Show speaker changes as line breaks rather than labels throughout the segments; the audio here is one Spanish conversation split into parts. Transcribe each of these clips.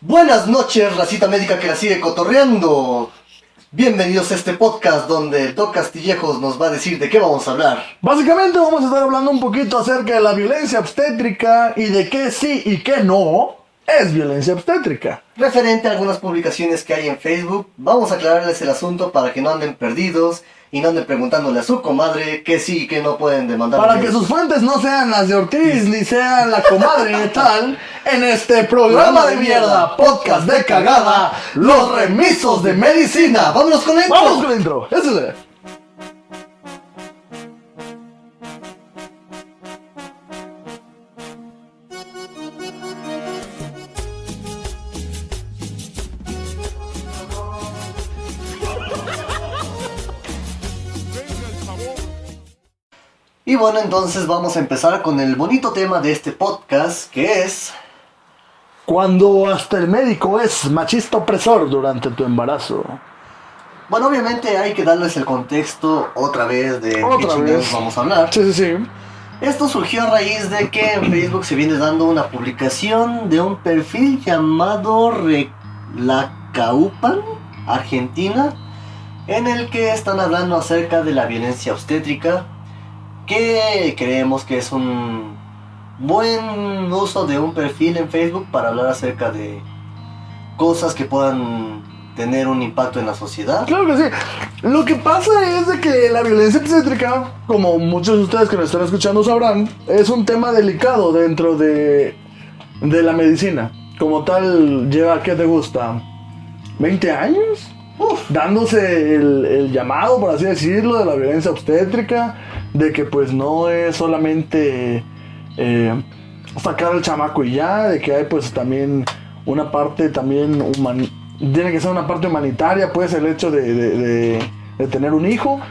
Buenas noches, racita médica que la sigue cotorreando. Bienvenidos a este podcast donde el Doc Castillejos nos va a decir de qué vamos a hablar.
Básicamente vamos a estar hablando un poquito acerca de la violencia obstétrica y de qué sí y qué no es violencia obstétrica.
Referente a algunas publicaciones que hay en Facebook, vamos a aclararles el asunto para que no anden perdidos y no anden preguntándole a su comadre que sí y que no pueden demandar.
Para que sus fuentes no sean las de Ortiz ni sean la comadre de tal, en este programa de mierda, podcast de cagada, los remisos de medicina.
¡Vámonos con el intro!
¡Vamos con el intro! Ese es.
Y bueno, entonces vamos a empezar con el bonito tema de este podcast, que es...
Cuando hasta el médico es machista opresor durante tu embarazo.
Bueno, obviamente hay que darles el contexto otra vez de qué chingados vamos a hablar.
Sí.
Esto surgió a raíz de que en Facebook se viene dando una publicación de un perfil llamado Relacaupan, Argentina, en el que están hablando acerca de la violencia obstétrica, que creemos que es un buen uso de un perfil en Facebook para hablar acerca de cosas que puedan tener un impacto en la sociedad.
Claro que sí. Lo que pasa es de que la violencia obstétrica, como muchos de ustedes que me están escuchando sabrán, es un tema delicado dentro de la medicina. Como tal, lleva, ¿qué te gusta? ¿20 años? Dándose el llamado, por así decirlo, de la violencia obstétrica, de que pues no es solamente sacar al chamaco y ya, de que hay pues también una parte también tiene que ser una parte humanitaria, pues el hecho de tener un hijo,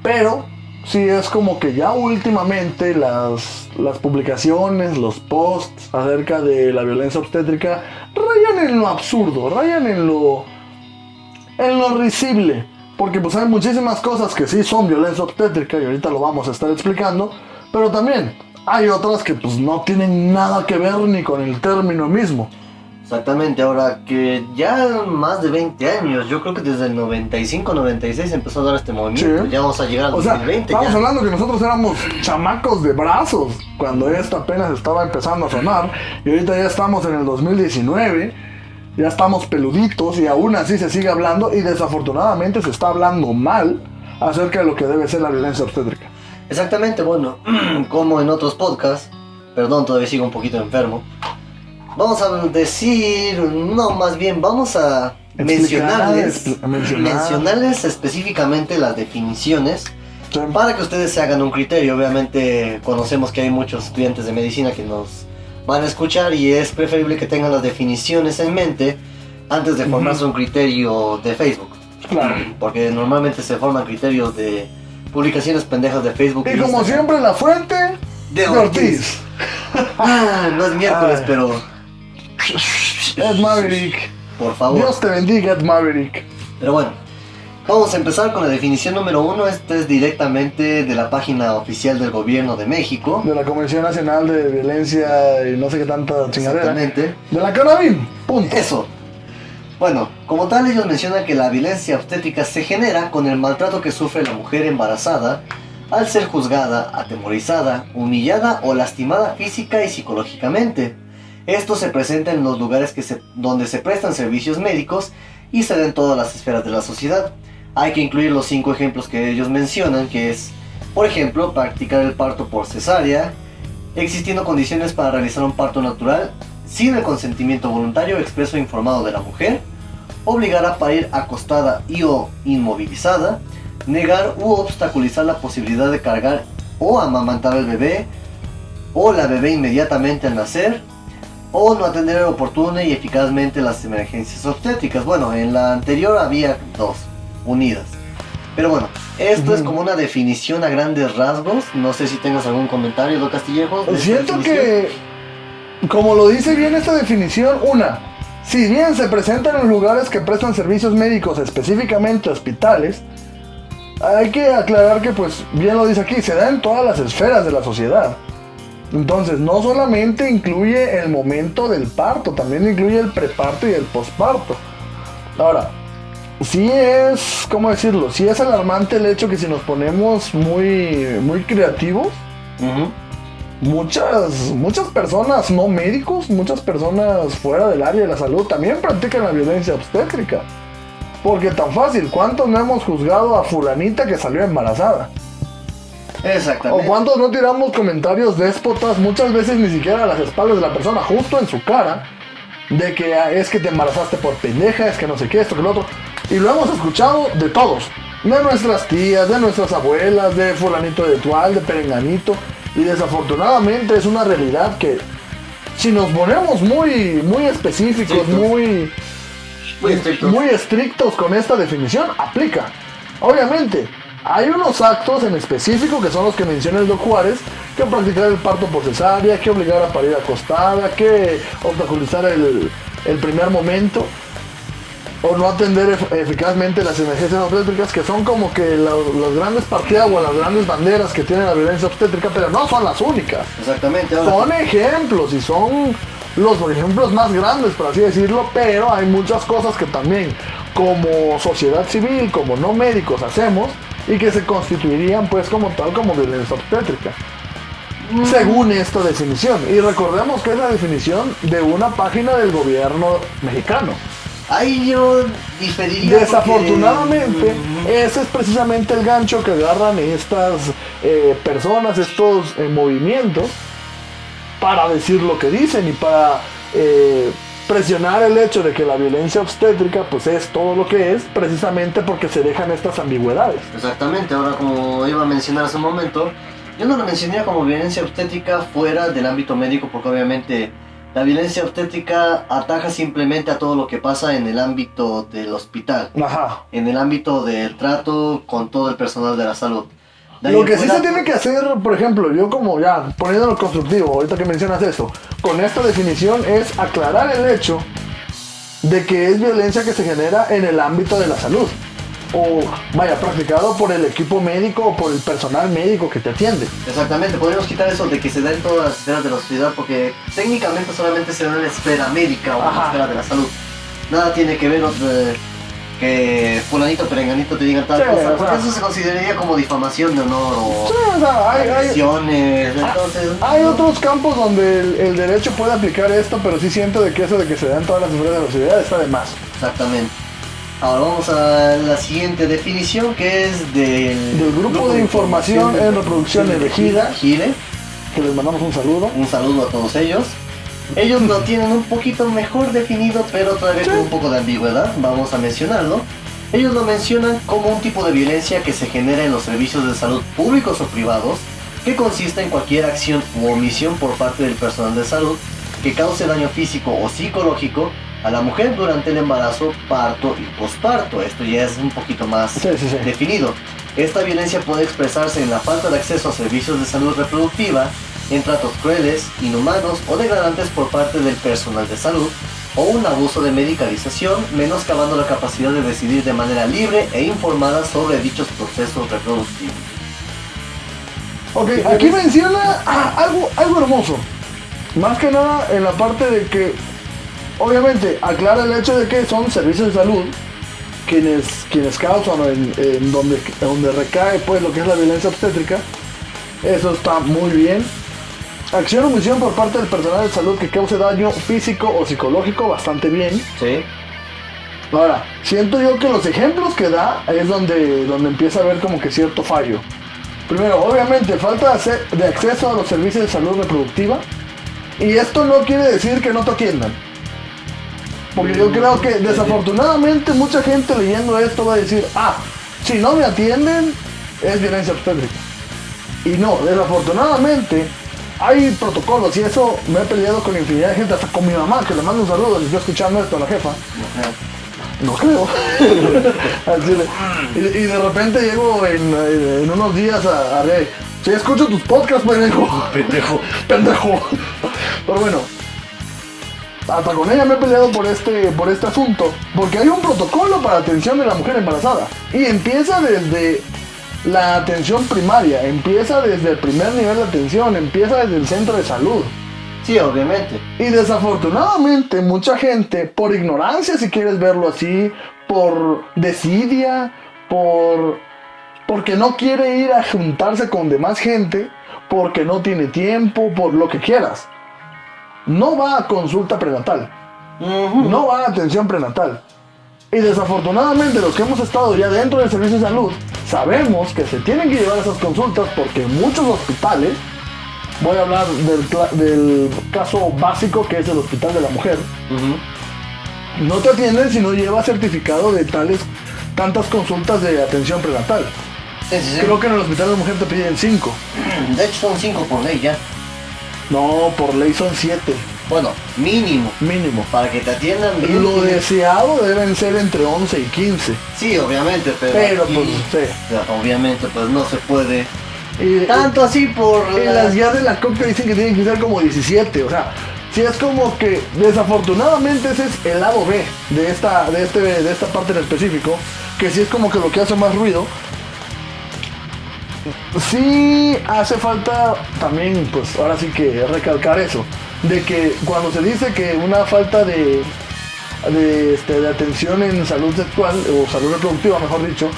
pero sí es como que ya últimamente las publicaciones, los posts acerca de la violencia obstétrica rayan en lo absurdo, rayan en lo risible, porque pues hay muchísimas cosas que sí son violencia obstétrica y ahorita lo vamos a estar explicando, pero también hay otras que pues no tienen nada que ver ni con el término mismo.
Exactamente, ahora que ya más de 20 años, yo creo que desde el 95-96 empezó a dar este movimiento,
Sí.
Ya vamos a llegar al 2020.
Estamos
ya.
hablando que nosotros éramos chamacos de brazos cuando esto apenas estaba empezando a sonar, y ahorita ya estamos en el 2019, ya estamos peluditos y aún así se sigue hablando, y desafortunadamente se está hablando mal acerca de lo que debe ser la violencia obstétrica.
Exactamente, bueno, como en otros podcasts, perdón, todavía sigo un poquito enfermo, vamos a decir, no, más bien vamos a mencionarles específicamente las definiciones,
Sí.
para que ustedes se hagan un criterio. Obviamente conocemos que hay muchos estudiantes de medicina que nos van a escuchar y es preferible que tengan las definiciones en mente antes de formarse un criterio de Facebook.
Claro.
Porque normalmente se forman criterios de publicaciones pendejas de Facebook.
Y como siempre la fuente
de
Ortiz.
No es miércoles,
Ay.
pero
Ed Maverick.
por favor.
Dios te bendiga, Ed Maverick.
Pero bueno, vamos a empezar con la definición número 1. Esta es directamente de la página oficial del gobierno de México.
De la Comisión Nacional de Violencia y no sé qué tanta chingadera.
Exactamente.
De la Cannabis. Punto.
Eso. Bueno, como tal ellos mencionan que la violencia obstétrica se genera con el maltrato que sufre la mujer embarazada al ser juzgada, atemorizada, humillada o lastimada física y psicológicamente. Esto se presenta en los lugares donde se prestan servicios médicos y se da en todas las esferas de la sociedad. Hay que incluir los 5 ejemplos que ellos mencionan, que es, por ejemplo, practicar el parto por cesárea, existiendo condiciones para realizar un parto natural sin el consentimiento voluntario, expreso e informado de la mujer, obligar a parir acostada y o inmovilizada, negar u obstaculizar la posibilidad de cargar o amamantar al bebé o la bebé inmediatamente al nacer, o no atender oportuna y eficazmente las emergencias obstétricas. Bueno, en la anterior había 2 unidas. Pero bueno, esto es como una definición a grandes rasgos. No sé si tengas algún comentario, Doc Castillejos.
Siento que, como lo dice bien esta definición, si bien se presentan en lugares que prestan servicios médicos, específicamente hospitales, hay que aclarar que, pues, bien lo dice aquí, se da en todas las esferas de la sociedad. Entonces, no solamente incluye el momento del parto, también incluye el preparto y el posparto. Ahora, sí es, ¿cómo decirlo? Sí es alarmante el hecho que si nos ponemos muy creativos, muchas personas no médicos, muchas personas fuera del área de la salud también practican la violencia obstétrica. Porque tan fácil, ¿cuántos no hemos juzgado a fulanita que salió embarazada?
Exactamente.
O cuántos no tiramos comentarios déspotas, muchas veces ni siquiera a las espaldas de la persona, justo en su cara, de que es que te embarazaste por pendeja, es que no sé qué, esto que lo otro. Y lo hemos escuchado de todos, de nuestras tías, de nuestras abuelas, de fulanito de tual, de perenganito. Y desafortunadamente es una realidad que si nos ponemos muy específicos, muy estrictos con esta definición, aplica. Obviamente, hay unos actos en específico que son los que menciona el Doc Juárez, que practicar el parto por cesárea, que obligar a parir acostada, que obstaculizar el primer momento, o no atender eficazmente las emergencias obstétricas, que son como que las grandes parteaguas, las grandes banderas que tiene la violencia obstétrica, pero no son las únicas.
Exactamente.
Son ejemplos y son los ejemplos más grandes, por así decirlo, pero hay muchas cosas que también como sociedad civil, como no médicos hacemos y que se constituirían pues como tal como violencia obstétrica. Según esta definición. Y recordemos que es la definición de una página del gobierno mexicano.
Ahí yo diferiría.
Desafortunadamente, ese es precisamente el gancho que agarran estas personas, estos movimientos, para decir lo que dicen y para presionar el hecho de que la violencia obstétrica pues es todo lo que es, precisamente porque se dejan estas ambigüedades.
Exactamente, ahora como iba a mencionar hace un momento, yo no lo mencionaría como violencia obstétrica fuera del ámbito médico, porque obviamente la violencia obstétrica ataca simplemente a todo lo que pasa en el ámbito del hospital, en el ámbito del trato con todo el personal de la salud.
Lo que sí se tiene que hacer, por ejemplo, yo como ya poniéndolo constructivo, ahorita que mencionas eso, con esta definición es aclarar el hecho de que es violencia que se genera en el ámbito de la salud. O vaya, practicado por el equipo médico o por el personal médico que te atiende.
Exactamente, podríamos quitar eso de que se da en todas las esferas de la sociedad, porque técnicamente solamente se da en la esfera médica o en la esfera de la salud. Nada tiene que ver que fulanito perenganito te digan tal cosa, porque eso se consideraría como difamación de honor o agresiones.
Hay otros campos donde el derecho puede aplicar esto, pero sí siento de que eso de que se da en todas las esferas de la sociedad está de más.
Exactamente. Ahora vamos a la siguiente definición, que es del
Grupo de Información en Reproducción Elegida,
GIRE,
que les mandamos un saludo.
Un saludo a todos ellos. Ellos lo tienen un poquito mejor definido, pero todavía con un poco de ambigüedad, vamos a mencionarlo. Ellos lo mencionan como un tipo de violencia que se genera en los servicios de salud públicos o privados, que consiste en cualquier acción u omisión por parte del personal de salud que cause daño físico o psicológico a la mujer durante el embarazo, parto y posparto. Esto ya es un poquito más definido. Esta violencia puede expresarse en la falta de acceso a servicios de salud reproductiva, en tratos crueles, inhumanos o degradantes por parte del personal de salud, o un abuso de medicalización, menoscabando la capacidad de decidir de manera libre e informada sobre dichos procesos reproductivos.
Ok, aquí menciona algo hermoso. Más que nada en la parte de que obviamente aclara el hecho de que son servicios de salud quienes causan en donde recae pues lo que es la violencia obstétrica. Eso está muy bien. Acción o omisión por parte del personal de salud que cause daño físico o psicológico, bastante bien.
Sí.
Ahora, siento yo que los ejemplos que da es donde empieza a haber como que cierto fallo. Primero, obviamente, falta de acceso a los servicios de salud reproductiva. Y esto no quiere decir que no te atiendan. Porque yo creo que desafortunadamente mucha gente leyendo esto va a decir, si no me atienden es violencia obstétrica. Y no, desafortunadamente hay protocolos y eso me he peleado con infinidad de gente, hasta con mi mamá, que le mando un saludo, le estoy escuchando esto a la jefa. No creo. y de repente llego en unos días a ver, si escucho tus podcasts, pendejo. Pero bueno, hasta con ella me he peleado por este asunto, porque hay un protocolo para atención de la mujer embarazada y empieza desde la atención primaria, empieza desde el primer nivel de atención, empieza desde el centro de salud.
Sí, obviamente.
Y desafortunadamente mucha gente, por ignorancia si quieres verlo así, por desidia, porque no quiere ir a juntarse con demás gente, porque no tiene tiempo, por lo que quieras, no va a consulta prenatal, no va a atención prenatal. Y desafortunadamente los que hemos estado ya dentro del servicio de salud sabemos que se tienen que llevar esas consultas porque muchos hospitales, voy a hablar del caso básico que es el Hospital de la Mujer, no te atienden si no llevas certificado de tantas consultas de atención prenatal.
Sí.
Creo que en el Hospital de la Mujer te piden 5.
De hecho son 5 por ley ya.
No, por ley son 7.
Bueno, mínimo. Para que te atiendan bien.
Lo deseado deben ser entre 11 y 15.
Sí, obviamente,
pero
aquí,
pues sí.
Obviamente, pues no se puede.
Y,
tanto así por...
Y las guías de la COP te dicen que tienen que ser como 17, o sea, si es como que desafortunadamente ese es el lado B de esta parte en específico, que sí es como que lo que hace más ruido. Sí hace falta también, pues ahora sí que recalcar eso, de que cuando se dice que una falta de atención en salud sexual o salud reproductiva, mejor dicho,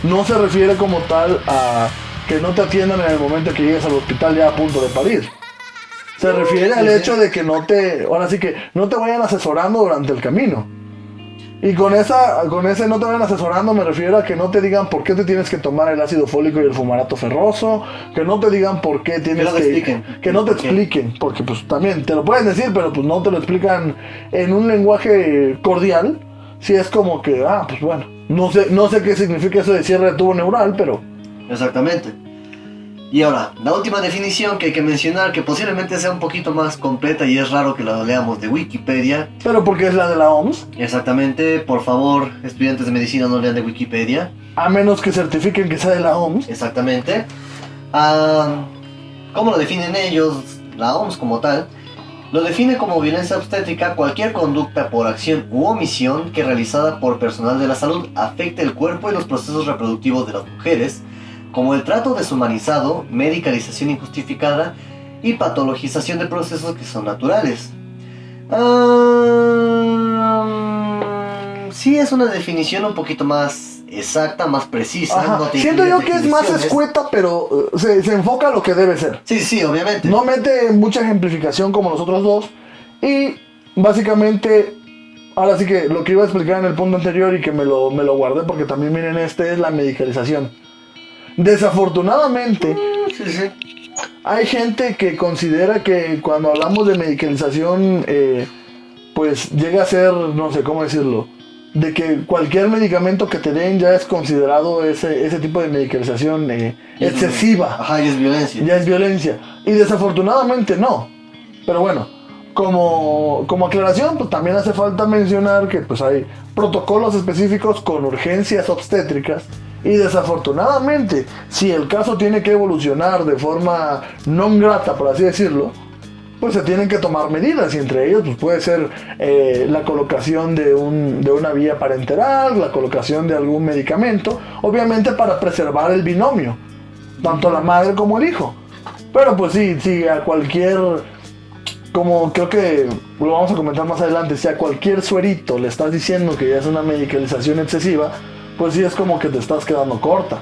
no se refiere como tal a que no te atiendan en el momento que llegues al hospital ya a punto de parir. Se refiere al hecho de que no te vayan asesorando durante el camino. Y con ese no te vayan asesorando me refiero a que no te digan por qué te tienes que tomar el ácido fólico y el fumarato ferroso, que no te digan por qué tienes que no te expliquen, porque pues también te lo pueden decir, pero pues no te lo explican en un lenguaje cordial. Si es como que, pues bueno, no sé qué significa eso de cierre de tubo neural, pero...
Exactamente. Y ahora, la última definición que hay que mencionar, que posiblemente sea un poquito más completa y es raro que la leamos de Wikipedia.
Pero porque es la de la OMS.
Exactamente, por favor, estudiantes de medicina no lean de Wikipedia.
A menos que certifiquen que sea de la OMS.
Exactamente. ¿Cómo lo definen ellos? La OMS como tal lo define como violencia obstétrica cualquier conducta por acción u omisión que realizada por personal de la salud afecte el cuerpo y los procesos reproductivos de las mujeres, como el trato deshumanizado, medicalización injustificada y patologización de procesos que son naturales. Sí es una definición un poquito más exacta, más precisa. No
siento yo que es más escueta, pero se enfoca a lo que debe ser.
Sí, obviamente.
No mete mucha ejemplificación como los otros dos. Y básicamente, ahora sí que lo que iba a explicar en el punto anterior y que me lo guardé porque también miren es la medicalización. Desafortunadamente, hay gente que considera que cuando hablamos de medicalización, pues llega a ser, no sé cómo decirlo, de que cualquier medicamento que te den ya es considerado ese tipo de medicalización excesiva.
Y es violencia.
Ya es violencia. Y desafortunadamente no. Pero bueno, como aclaración, pues también hace falta mencionar que pues hay protocolos específicos con urgencias obstétricas. Y desafortunadamente, si el caso tiene que evolucionar de forma no grata, por así decirlo, pues se tienen que tomar medidas, y entre ellos pues puede ser la colocación de una vía parenteral, la colocación de algún medicamento, obviamente para preservar el binomio, tanto la madre como el hijo. Pero pues sí, a cualquier, como creo que lo vamos a comentar más adelante, si a cualquier suerito le estás diciendo que ya es una medicalización excesiva, pues sí es como que te estás quedando corta.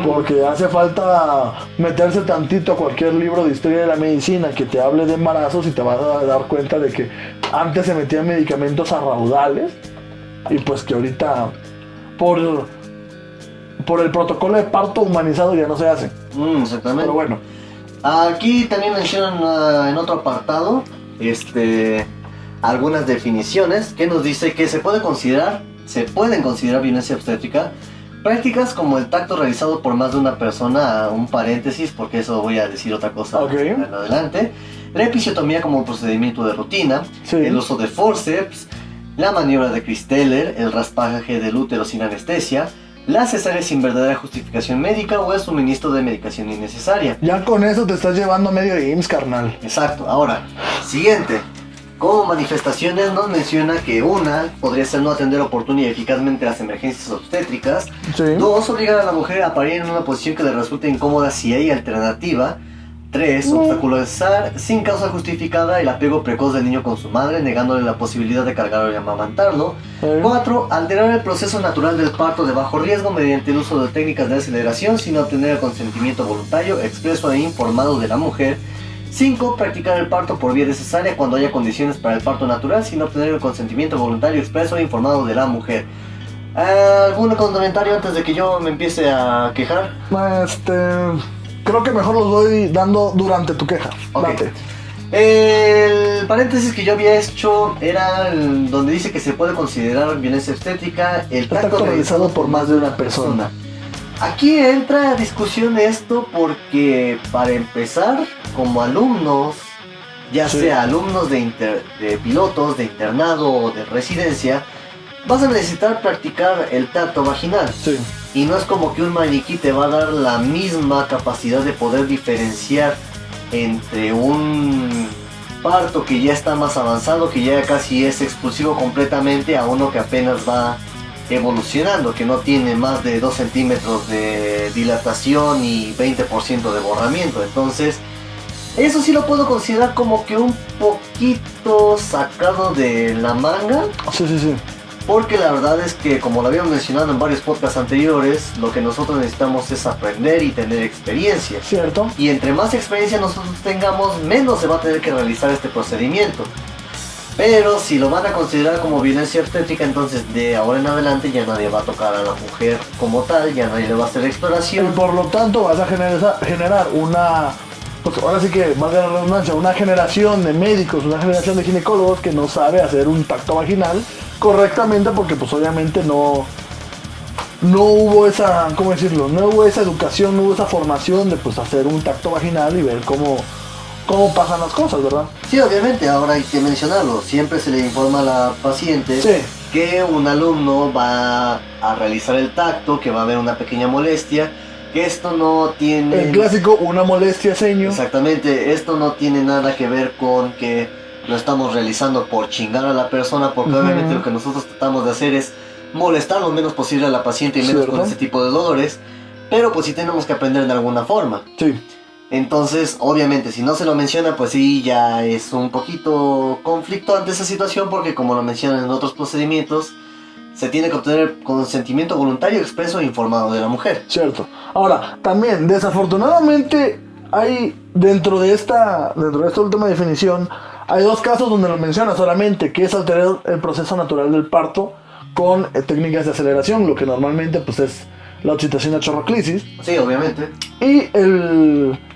Porque hace falta meterse tantito a cualquier libro de historia de la medicina que te hable de embarazos y te vas a dar cuenta de que antes se metían medicamentos a raudales y pues que ahorita por el protocolo de parto humanizado ya no se hace.
Exactamente.
Pero bueno.
Aquí también mencionan en otro apartado algunas definiciones que nos dice que se pueden considerar violencia obstétrica prácticas como el tacto realizado por más de una persona, un paréntesis porque eso voy a decir otra cosa en adelante, la episiotomía como procedimiento de rutina, el uso de forceps, la maniobra de Christeller, el raspaje del útero sin anestesia, la cesárea sin verdadera justificación médica o el suministro de medicación innecesaria.
Ya con eso te estás llevando medio IMSS, carnal.
Exacto. Ahora, siguiente. Como manifestaciones nos menciona que una podría ser no atender oportuna y eficazmente las emergencias obstétricas.
Sí.
2. Obligar a la mujer a parir en una posición que le resulte incómoda si hay alternativa. 3. Obstaculizar sin causa justificada el apego precoz del niño con su madre, negándole la posibilidad de cargarlo y amamantarlo. 4. Alterar el proceso natural del parto de bajo riesgo mediante el uso de técnicas de aceleración sin obtener el consentimiento voluntario, expreso e informado de la mujer. 5. Practicar el parto por vía de cesárea cuando haya condiciones para el parto natural sin obtener el consentimiento voluntario, expreso e informado de la mujer. ¿Algún comentario antes de que yo me empiece a quejar?
Creo que mejor los voy dando durante tu queja.
Ok.
Date.
El paréntesis que yo había hecho era donde dice que se puede considerar violencia obstétrica el tacto realizado por más de una persona. Aquí entra a discusión esto porque, para empezar, como alumnos, ya
Sí.
sea alumnos de pilotos, de internado o de residencia, vas a necesitar practicar el tacto vaginal.
Sí.
Y no es como que un maniquí te va a dar la misma capacidad de poder diferenciar entre un parto que ya está más avanzado, que ya casi es expulsivo completamente, a uno que apenas va evolucionando, que no tiene más de 2 centímetros de dilatación y 20% de borramiento. Entonces, eso sí lo puedo considerar como que un poquito sacado de la manga.
Sí.
Porque la verdad es que, como lo habíamos mencionado en varios podcasts anteriores, lo que nosotros necesitamos es aprender y tener experiencia.
Cierto.
Y entre más experiencia nosotros tengamos, menos se va a tener que realizar este procedimiento. Pero si lo van a considerar como violencia obstétrica, entonces de ahora en adelante ya nadie va a tocar a la mujer como tal, ya nadie le va a hacer
Y
exploración.
por lo tanto vas a generar una, pues ahora sí que, valga la redundancia, una generación de médicos, una generación de ginecólogos que no sabe hacer un tacto vaginal correctamente, porque pues obviamente no hubo esa, ¿cómo decirlo? No hubo esa educación, no hubo esa formación de pues hacer un tacto vaginal y ver cómo pasan las cosas, ¿verdad?
Sí, obviamente, ahora hay que mencionarlo. Siempre se le informa a la paciente
Sí.
que un alumno va a realizar el tacto, que va a haber una pequeña molestia, que esto no tiene...
El clásico, una molestia ceño.
Exactamente, esto no tiene nada que ver con que lo estamos realizando por chingar a la persona, porque obviamente lo que nosotros tratamos de hacer es molestar lo menos posible a la paciente y menos con
¿Cierto?
ese tipo de dolores, pero pues sí tenemos que aprender de alguna forma.
Sí.
Entonces, obviamente, si no se lo menciona, pues sí, ya es un poquito conflicto ante esa situación, porque como lo mencionan en otros procedimientos, se tiene que obtener consentimiento voluntario, expreso e informado de la mujer.
Cierto. Ahora, también, desafortunadamente, hay dentro de esta última definición, hay 2 casos donde lo menciona solamente, que es alterar el proceso natural del parto con técnicas de aceleración, lo que normalmente pues es la oxitocina chorroclisis,
Sí, obviamente.
y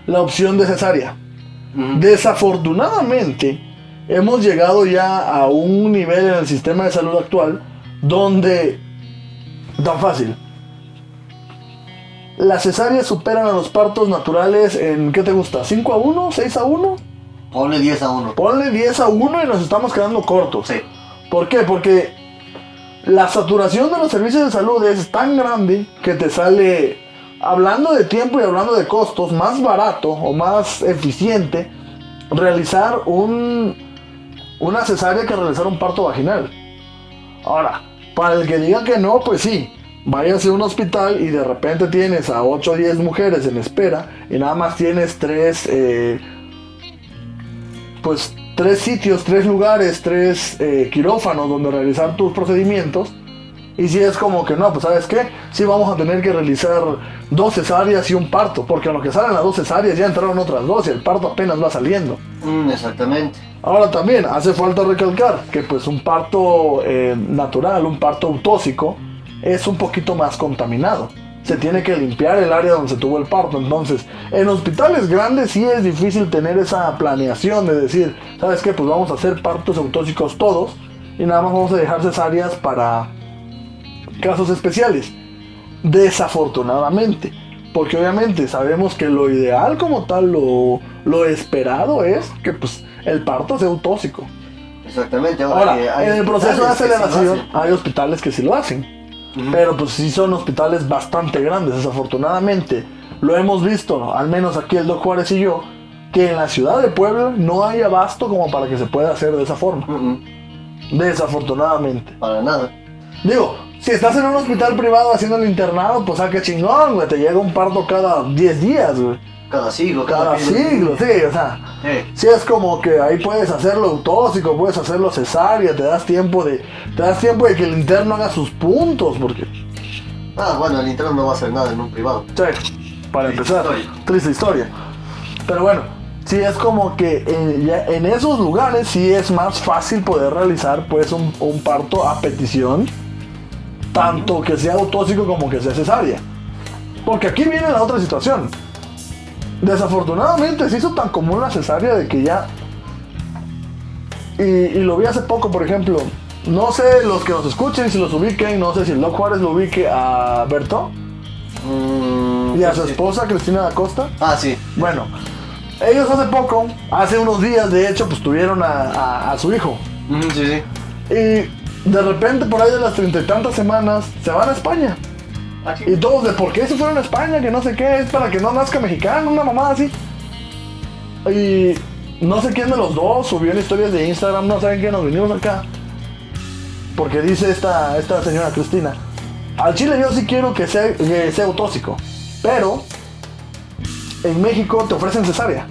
la opción de cesárea. Desafortunadamente, hemos llegado ya a un nivel en el sistema de salud actual donde, tan fácil, las cesáreas superan a los partos naturales en, ¿qué te gusta? ¿5-1? ¿6-1?
Ponle 10-1.
Ponle 10-1 y nos estamos quedando cortos.
Sí.
¿Por qué? Porque la saturación de los servicios de salud es tan grande que te sale, hablando de tiempo y hablando de costos, más barato o más eficiente realizar una cesárea que realizar un parto vaginal. Ahora, para el que diga que no, pues sí, váyase a un hospital y de repente tienes a 8 o 10 mujeres en espera y nada más tienes 3 sitios, 3 lugares, 3 quirófanos donde realizar tus procedimientos. Y si es como que no, pues ¿sabes qué? Sí vamos a tener que realizar 2 cesáreas y un parto, porque a lo que salen las 2 cesáreas ya entraron otras 2 y el parto apenas va saliendo.
Exactamente.
Ahora también hace falta recalcar que pues un parto natural, un parto autóxico, es un poquito más contaminado. Se tiene que limpiar el área donde se tuvo el parto. Entonces, en hospitales grandes sí es difícil tener esa planeación de decir, ¿sabes qué? Pues vamos a hacer partos autóxicos todos y nada más vamos a dejar cesáreas para casos especiales. Desafortunadamente, porque obviamente sabemos que lo ideal como tal, lo esperado es que pues el parto sea autóxico.
Exactamente.
Ahora, en el proceso de aceleración
hay
hay hospitales que sí lo hacen. Pero pues sí son hospitales bastante grandes, desafortunadamente. Lo hemos visto, al menos aquí el Doc Juárez y yo, que en la ciudad de Puebla no hay abasto como para que se pueda hacer de esa forma. Desafortunadamente.
Para nada.
Digo, si estás en un hospital privado haciendo el internado, pues qué chingón, güey. Te llega un parto cada 10 días, güey.
Cada siglo,
Cada siglo, sí, o sea. Sí, es como que ahí puedes hacerlo autóxico, puedes hacerlo cesárea, te das tiempo de que el interno haga sus puntos, porque...
Bueno, el interno no va a hacer nada en un privado.
Sí, para empezar,
historia.
Triste historia. Pero bueno, sí es como que ya en esos lugares sí es más fácil poder realizar pues un parto a petición, tanto que sea autóxico como que sea cesárea. Porque aquí viene la otra situación. Desafortunadamente se hizo tan común la cesárea de que ya... Y lo vi hace poco, por ejemplo. No sé los que nos escuchen si los ubiquen, no sé si el Doc Juárez lo ubique a Berto. Y a su esposa, Cristina da Costa.
Sí.
Bueno, ellos hace unos días de hecho, pues tuvieron a su hijo.
Sí, sí.
Y de repente por ahí de las 30 y tantas semanas se van a España. Y todos de por qué se fueron a España, que no sé qué, es para que no nazca mexicano, una mamada así. Y no sé quién de los dos subió en historias de Instagram, no saben que nos venimos acá. Porque dice esta señora Cristina, al chile yo sí quiero que sea autóxico, pero en México te ofrecen cesárea.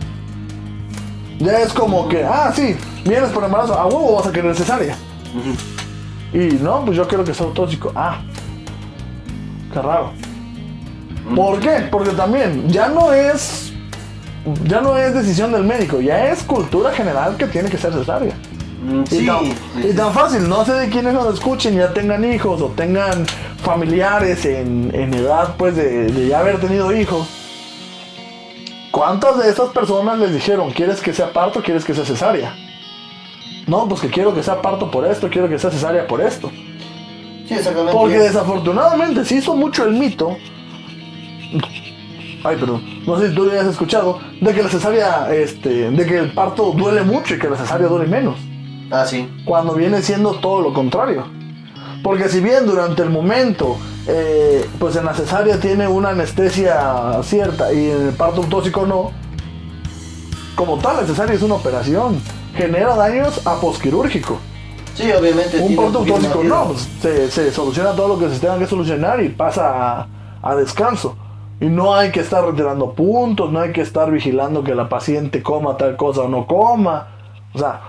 Ya es como que, sí, vienes por embarazo, a huevo vas a querer cesárea. Y no, pues yo quiero que sea autóxico. Qué raro. ¿Por qué? Porque también ya no es decisión del médico, ya es cultura general que tiene que ser cesárea. Y tan fácil, no sé de quiénes nos escuchen, ya tengan hijos o tengan familiares en edad pues de ya haber tenido hijos. ¿Cuántas de estas personas les dijeron, ¿quieres que sea parto o quieres que sea cesárea? No, pues que quiero que sea parto por esto, quiero que sea cesárea por esto.
Sí, exactamente.
Porque desafortunadamente se hizo mucho el mito, no sé si tú lo hayas escuchado, de que la cesárea, de que el parto duele mucho y que la cesárea duele menos.
Sí.
Cuando viene siendo todo lo contrario. Porque si bien durante el momento, pues en la cesárea tiene una anestesia cierta y en el parto autóxico no, como tal la cesárea es una operación, genera daños a posquirúrgico.
Sí, obviamente.
Un parto autóxico no, pues, se soluciona todo lo que se tenga que solucionar y pasa a descanso. Y no hay que estar retirando puntos, no hay que estar vigilando que la paciente coma tal cosa o no coma. O sea,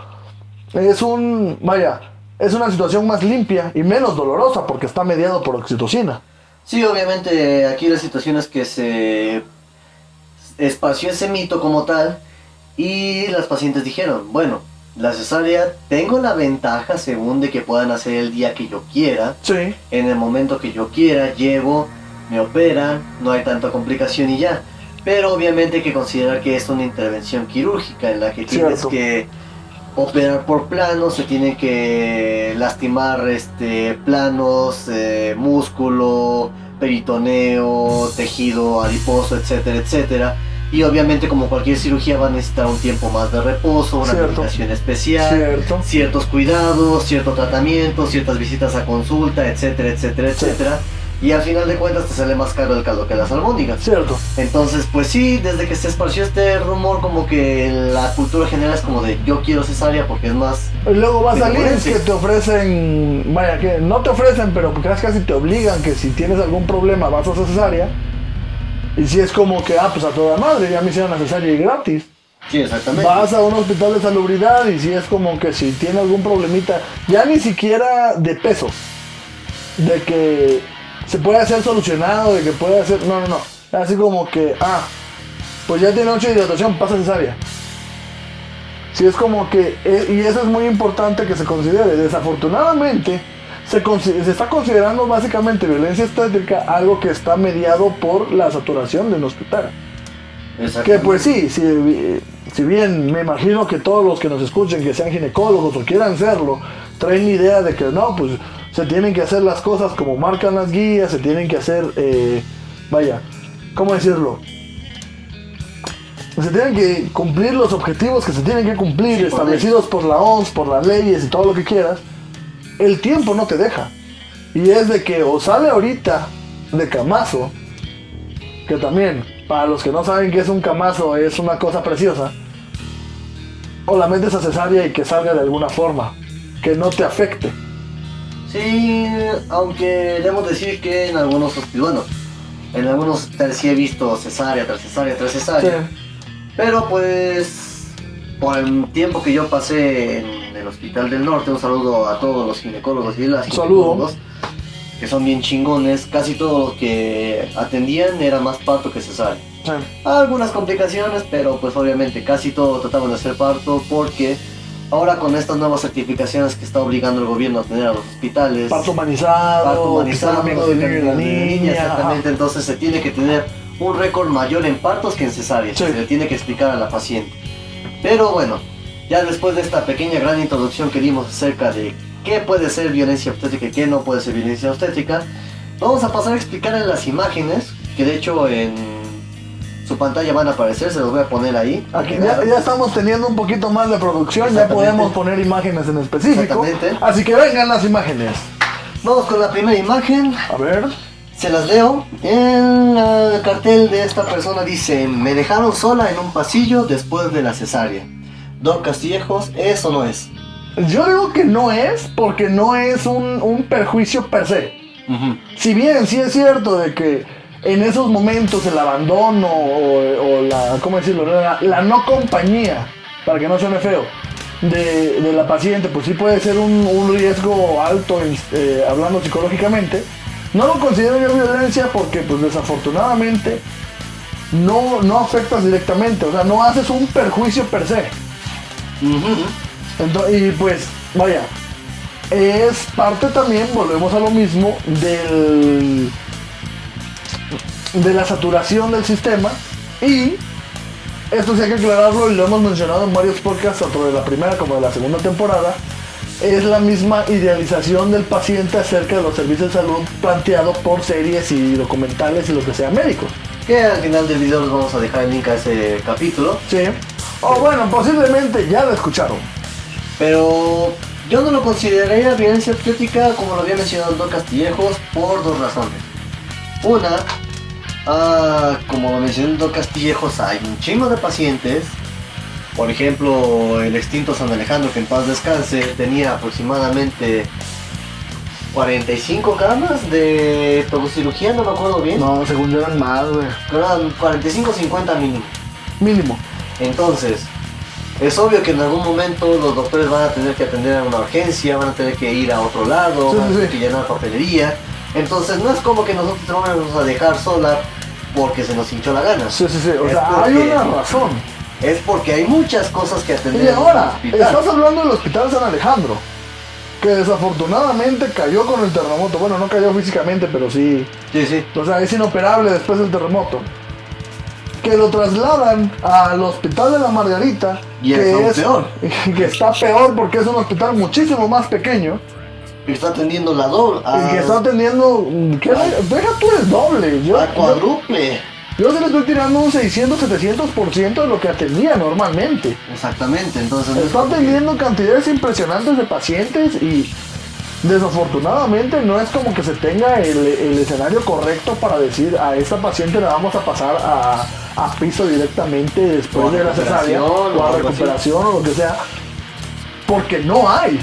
es una situación más limpia y menos dolorosa porque está mediado por oxitocina.
Sí, obviamente aquí la situación es que se esparció ese mito como tal y las pacientes dijeron, bueno, la cesárea tengo la ventaja según de que puedan hacer el día que yo quiera,
sí,
en el momento que yo quiera, llego, me operan, no hay tanta complicación y ya. Pero obviamente hay que considerar que es una intervención quirúrgica en la que tienes que operar por planos, se tienen que lastimar planos, músculo, peritoneo, tejido adiposo, etcétera, etcétera. Y obviamente como cualquier cirugía va a necesitar un tiempo más de reposo, una medicación especial, ciertos cuidados, cierto tratamiento, ciertas visitas a consulta, etcétera, etcétera, etcétera. Y al final de cuentas te sale más caro el caldo que las albóndigas.
Cierto.
Entonces, pues sí, desde que se esparció este rumor, como que la cultura general es como de yo quiero cesárea porque es más...
Y luego va a salir que te ofrecen, que no te ofrecen, pero casi te obligan que si tienes algún problema vas a hacer cesárea. Y si es como que, pues a toda madre, ya me hicieron la cesárea y gratis.
Sí, exactamente.
Vas a un hospital de salubridad y si es como que si tiene algún problemita, ya ni siquiera de peso, de que se puede hacer solucionado, de que puede hacer, no, así como que, pues ya tiene 8 de hidratación, pasa cesárea. Si es como que, y eso es muy importante que se considere, desafortunadamente, se está considerando básicamente violencia obstétrica algo que está mediado por la saturación de un hospital. Que pues sí, si bien me imagino que todos los que nos escuchen, que sean ginecólogos o quieran serlo, traen la idea de que no, pues se tienen que hacer las cosas como marcan las guías, se tienen que hacer, ¿cómo decirlo? Se tienen que cumplir los objetivos que se tienen que cumplir, establecidos por la OMS, por las leyes y todo lo que quieras. El tiempo no te deja. Y es de que o sale ahorita de camazo, que también para los que no saben qué es un camazo, es una cosa preciosa. O la metes a cesárea y que salga de alguna forma, que no te afecte.
Sí, aunque debemos decir que en algunos hospitales, bueno, en algunos hospitales sí he visto cesárea tras cesárea tras cesárea.
Sí.
Pero pues, por el tiempo que yo pasé en el Hospital del Norte, un saludo a todos los ginecólogos y las ginecólogos, que son bien chingones. Casi todos los que atendían era más parto que cesárea.
Sí.
Algunas complicaciones, pero pues obviamente casi todo trataban de hacer parto, porque ahora con estas nuevas certificaciones que está obligando el gobierno a tener a los hospitales,
Parto humanizado, que está amigo del niño y la niña.
exactamente, entonces se tiene que tener un récord mayor en partos que en cesáreas,
Sí.
se le tiene que explicar a la paciente. Pero bueno, ya después de esta pequeña gran introducción que dimos acerca de qué puede ser violencia obstétrica y qué no puede ser violencia obstétrica, vamos a pasar a explicar en las imágenes, que de hecho en su pantalla van a aparecer, se los voy a poner ahí.
Aquí ya estamos teniendo un poquito más de producción, ya podemos poner imágenes en específico.
Exactamente.
Así que vengan las imágenes.
Vamos con la primera imagen.
A ver.
Se las leo. En el cartel de esta persona dice: me dejaron sola en un pasillo después de la cesárea. Doc Castillejos, ¿es o no es?
Yo digo que no es, porque no es un perjuicio per se. Si bien sí es cierto de que en esos momentos el abandono o la, ¿cómo decirlo? La no compañía, para que no suene feo, de la paciente, pues sí puede ser un riesgo alto hablando psicológicamente. No lo considero yo violencia porque pues desafortunadamente no afectas directamente, o sea, no haces un perjuicio per se. Entonces, y pues, vaya, es parte también, volvemos a lo mismo, de la saturación del sistema. Y esto sí hay que aclararlo y lo hemos mencionado en varios podcasts, tanto de la primera como de la segunda temporada. Es la misma idealización del paciente acerca de los servicios de salud planteado por series y documentales y lo que sea médicos.
Que al final del video les vamos a dejar el link a ese capítulo.
Sí. O bueno, posiblemente ya lo escucharon.
Pero yo no lo consideraría violencia obstétrica, como lo había mencionado Doc Castillejos, por dos razones. Una, como lo mencionó Doc Castillejos, hay un chingo de pacientes. Por ejemplo, el extinto San Alejandro, que en paz descanse, tenía aproximadamente 45 camas de cirugía, no me acuerdo bien.
No, según yo eran más, güey.
Eran 45 o 50 mínimo.
Mínimo.
Entonces, es obvio que en algún momento los doctores van a tener que atender a una urgencia, van a tener que ir a otro lado, van a tener que llenar papelería. Entonces no es como que nosotros te vamos a dejar sola porque se nos hinchó la gana.
Sí. O sea, hay una razón.
Es porque hay muchas cosas que atender.
Y ahora,
en el hospital.
estás hablando del Hospital San Alejandro, que desafortunadamente cayó con el terremoto. Bueno, no cayó físicamente, pero sí.
Sí.
O sea, es inoperable después del terremoto. Que lo trasladan al Hospital de la Margarita,
Y
que
es peor.
que está peor porque es un hospital muchísimo más pequeño.
Que está atendiendo la doble.
Y que está atendiendo. Deja tú el doble.
A cuádruple.
Yo se le estoy tirando un 600-700% de lo que atendía normalmente.
Exactamente, entonces.
Está atendiendo cantidades impresionantes de pacientes y desafortunadamente no es como que se tenga el escenario correcto para decir a esta paciente la vamos a pasar a piso directamente después de la cesárea o a recuperación o lo que sea. Porque no hay.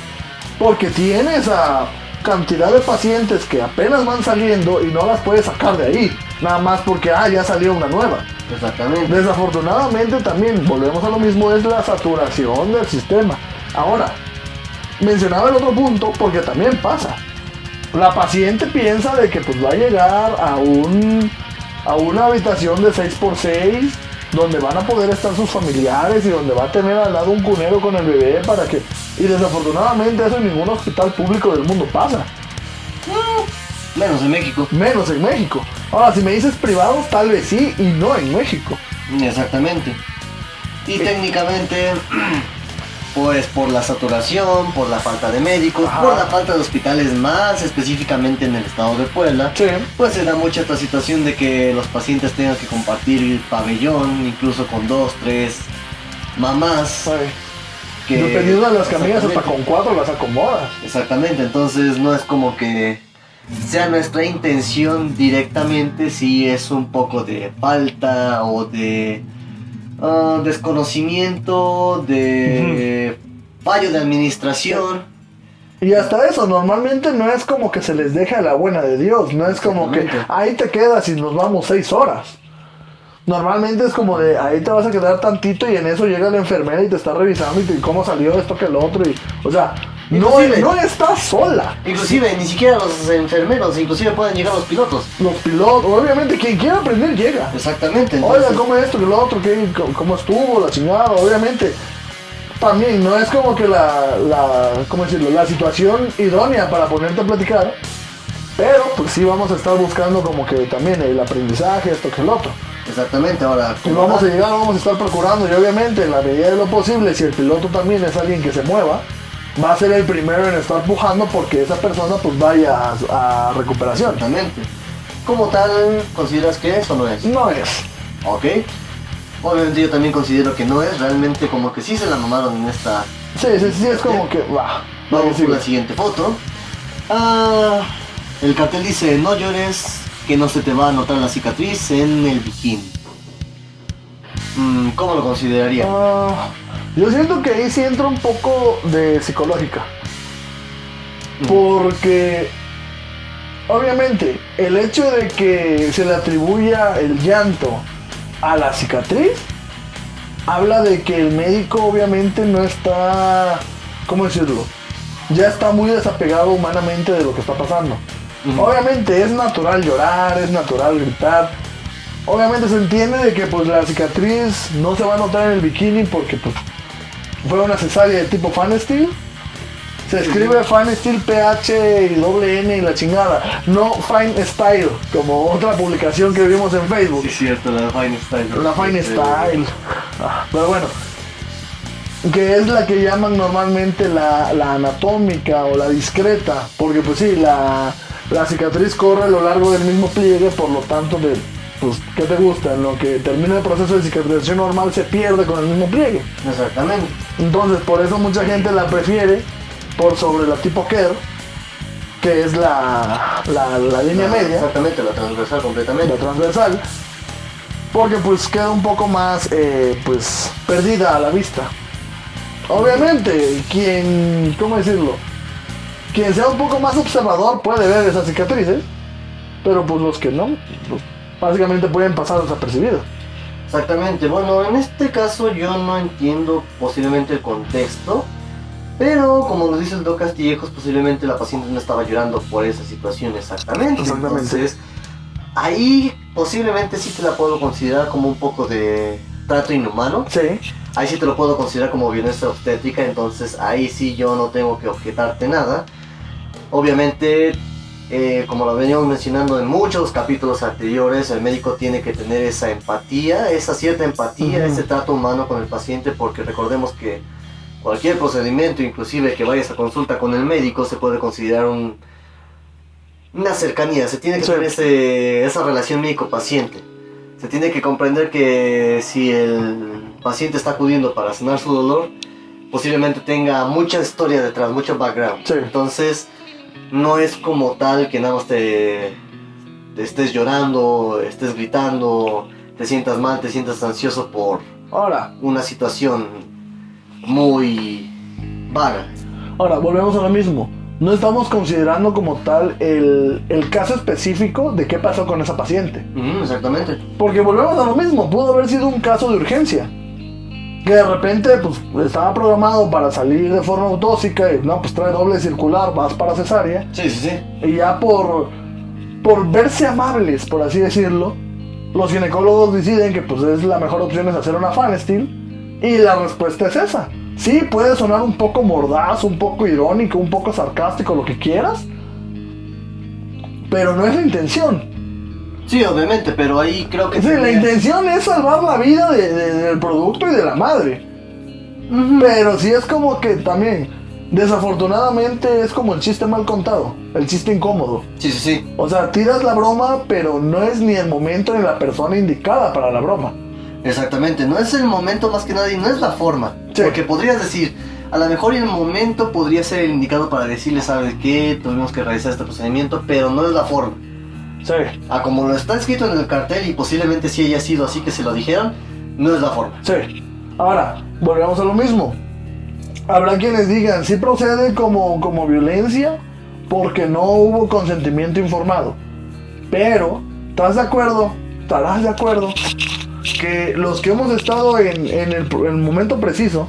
Porque tiene esa cantidad de pacientes que apenas van saliendo y no las puedes sacar de ahí. Nada más porque ya salió una nueva.
Exactamente.
Desafortunadamente también, volvemos a lo mismo, es la saturación del sistema. Ahora, mencionaba el otro punto porque también pasa. La paciente piensa de que pues va a llegar a una habitación de 6x6 donde van a poder estar sus familiares y donde va a tener al lado un cunero con el bebé para que... Y desafortunadamente eso en ningún hospital público del mundo pasa.
Menos en México.
Menos en México. Ahora, si me dices privado, tal vez sí y no en México.
Exactamente. Y técnicamente, pues por la saturación, por la falta de médicos,
Ajá.
por la falta de hospitales, más específicamente en el estado de Puebla,
Sí.
pues se da mucha esta situación de que los pacientes tengan que compartir el pabellón, incluso con 2, 3 mamás.
Ay.
Que,
Dependiendo de las camillas, hasta
exactamente.
con 4 las acomodas.
Exactamente, entonces no es como que sea nuestra intención directamente, si es un poco de falta o de desconocimiento, de fallo de administración.
Y hasta eso, normalmente no es como que se les deja la buena de Dios, no es como que ahí te quedas y nos vamos 6 horas. Normalmente es como de ahí te vas a quedar tantito y en eso llega la enfermera y te está revisando y cómo salió esto que lo otro. Y, o sea, no estás sola.
Inclusive, ni siquiera los enfermeros, inclusive pueden llegar los pilotos.
Los pilotos, obviamente, quien quiera aprender llega.
Exactamente. Entonces...
Oiga, ¿cómo esto, que lo otro? ¿Cómo estuvo? La chingada, obviamente. También no es como que ¿cómo decirlo? La situación idónea para ponerte a platicar. Pero pues sí vamos a estar buscando como que también el aprendizaje, esto que el otro.
Exactamente, ahora...
Y vamos a llegar, vamos a estar procurando y obviamente en la medida de lo posible, si el piloto también es alguien que se mueva, va a ser el primero en estar pujando porque esa persona pues vaya a recuperación.
Exactamente. ¿Como tal consideras que es o no es?
No es.
Ok. Obviamente yo también considero que no es, realmente como que sí se la mamaron en esta...
Sí, es como que...
Vamos con la siguiente foto. El cartel dice, no llores, que no se te va a notar la cicatriz en el bikini. ¿Cómo lo consideraría?
Yo siento que ahí sí entra un poco de psicológica. Porque obviamente el hecho de que se le atribuya el llanto a la cicatriz habla de que el médico obviamente no está, ¿cómo decirlo? Ya está muy desapegado humanamente de lo que está pasando. Obviamente es natural llorar, es natural gritar. Obviamente se entiende de que pues la cicatriz no se va a notar en el bikini porque pues fue una cesárea de tipo Fanesteel. Se escribe Fanesteel PH y doble N y la chingada. No Fine Style, como otra publicación que vimos en Facebook.
Sí, cierto, la Fine Style.
La Fine Style. Pero bueno, que es la que llaman normalmente la anatómica o la discreta. Porque pues sí, la cicatriz corre a lo largo del mismo pliegue, por lo tanto, pues, ¿qué te gusta? En lo que termina el proceso de cicatrización normal se pierde con el mismo pliegue.
Exactamente.
Entonces, por eso mucha gente la prefiere por sobre la tipo Kerr, que es la línea media.
Exactamente, la transversal completamente.
La transversal. Porque pues queda un poco más, pues, perdida a la vista. Obviamente, ¿cómo decirlo? Quien sea un poco más observador puede ver esas cicatrices, pero pues los que no, pues, básicamente pueden pasar desapercibidos.
Exactamente, bueno, en este caso yo no entiendo posiblemente el contexto, pero como nos dice el Doc Castillejos, posiblemente la paciente no estaba llorando por esa situación exactamente. Entonces, ahí posiblemente sí te la puedo considerar como un poco de trato inhumano.
Sí.
Ahí sí te lo puedo considerar como violencia obstétrica, entonces ahí sí yo no tengo que objetarte nada. Obviamente, como lo veníamos mencionando en muchos capítulos anteriores, el médico tiene que tener esa empatía, esa cierta empatía, ese trato humano con el paciente, porque recordemos que cualquier procedimiento, inclusive que vayas a consulta con el médico, se puede considerar una cercanía, se tiene que tener esa relación médico-paciente. Se tiene que comprender que si el paciente está acudiendo para sanar su dolor, posiblemente tenga mucha historia detrás, mucho background.
Sí.
Entonces, no es como tal que nada más te estés llorando, estés gritando, te sientas mal, te sientas ansioso por una situación muy vaga.
Ahora, volvemos a lo mismo. No estamos considerando como tal el caso específico de qué pasó con esa paciente.
Exactamente.
Porque volvemos a lo mismo, pudo haber sido un caso de urgencia. Que de repente pues estaba programado para salir de forma autóxica y no, pues trae doble circular, vas para cesárea.
Sí.
Y ya por verse amables, por así decirlo, los ginecólogos deciden que pues es la mejor opción es hacer una Fanesteel. Y la respuesta es esa. Sí, puede sonar un poco mordaz, un poco irónico, un poco sarcástico, lo que quieras, pero no es la intención.
Sí, obviamente, pero ahí creo que...
Sí, la intención es salvar la vida del producto y de la madre. Pero sí es como que también, desafortunadamente, es como el chiste mal contado, el chiste incómodo.
Sí.
O sea, tiras la broma, pero no es ni el momento ni la persona indicada para la broma.
Exactamente, no es el momento más que nada y no es la forma.
Sí.
Porque podrías decir, a lo mejor en el momento podría ser el indicado para decirle, ¿sabes qué? Tuvimos que realizar este procedimiento, pero no es la forma.
Sí.
Como lo está escrito en el cartel y posiblemente sí haya sido así que se lo dijeron, no es la forma.
Sí. Ahora, volvemos a lo mismo. Habrá quienes digan, sí procede como violencia porque no hubo consentimiento informado. Pero, estarás de acuerdo que los que hemos estado en el momento preciso,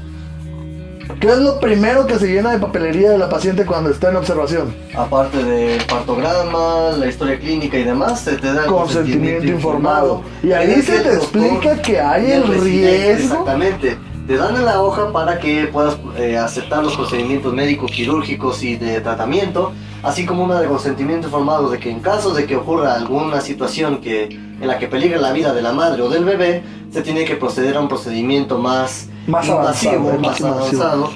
¿qué es lo primero que se llena de papelería de la paciente cuando está en observación?
Aparte del partograma, la historia clínica y demás, se te da el
consentimiento informado. Y ahí
en
se te explica que hay el riesgo.
Exactamente. Te dan en la hoja para que puedas aceptar los procedimientos médicos, quirúrgicos y de tratamiento, así como una de consentimiento informado de que en caso de que ocurra alguna situación en la que peligre la vida de la madre o del bebé, se tiene que proceder a un procedimiento más invasivo, más avanzado,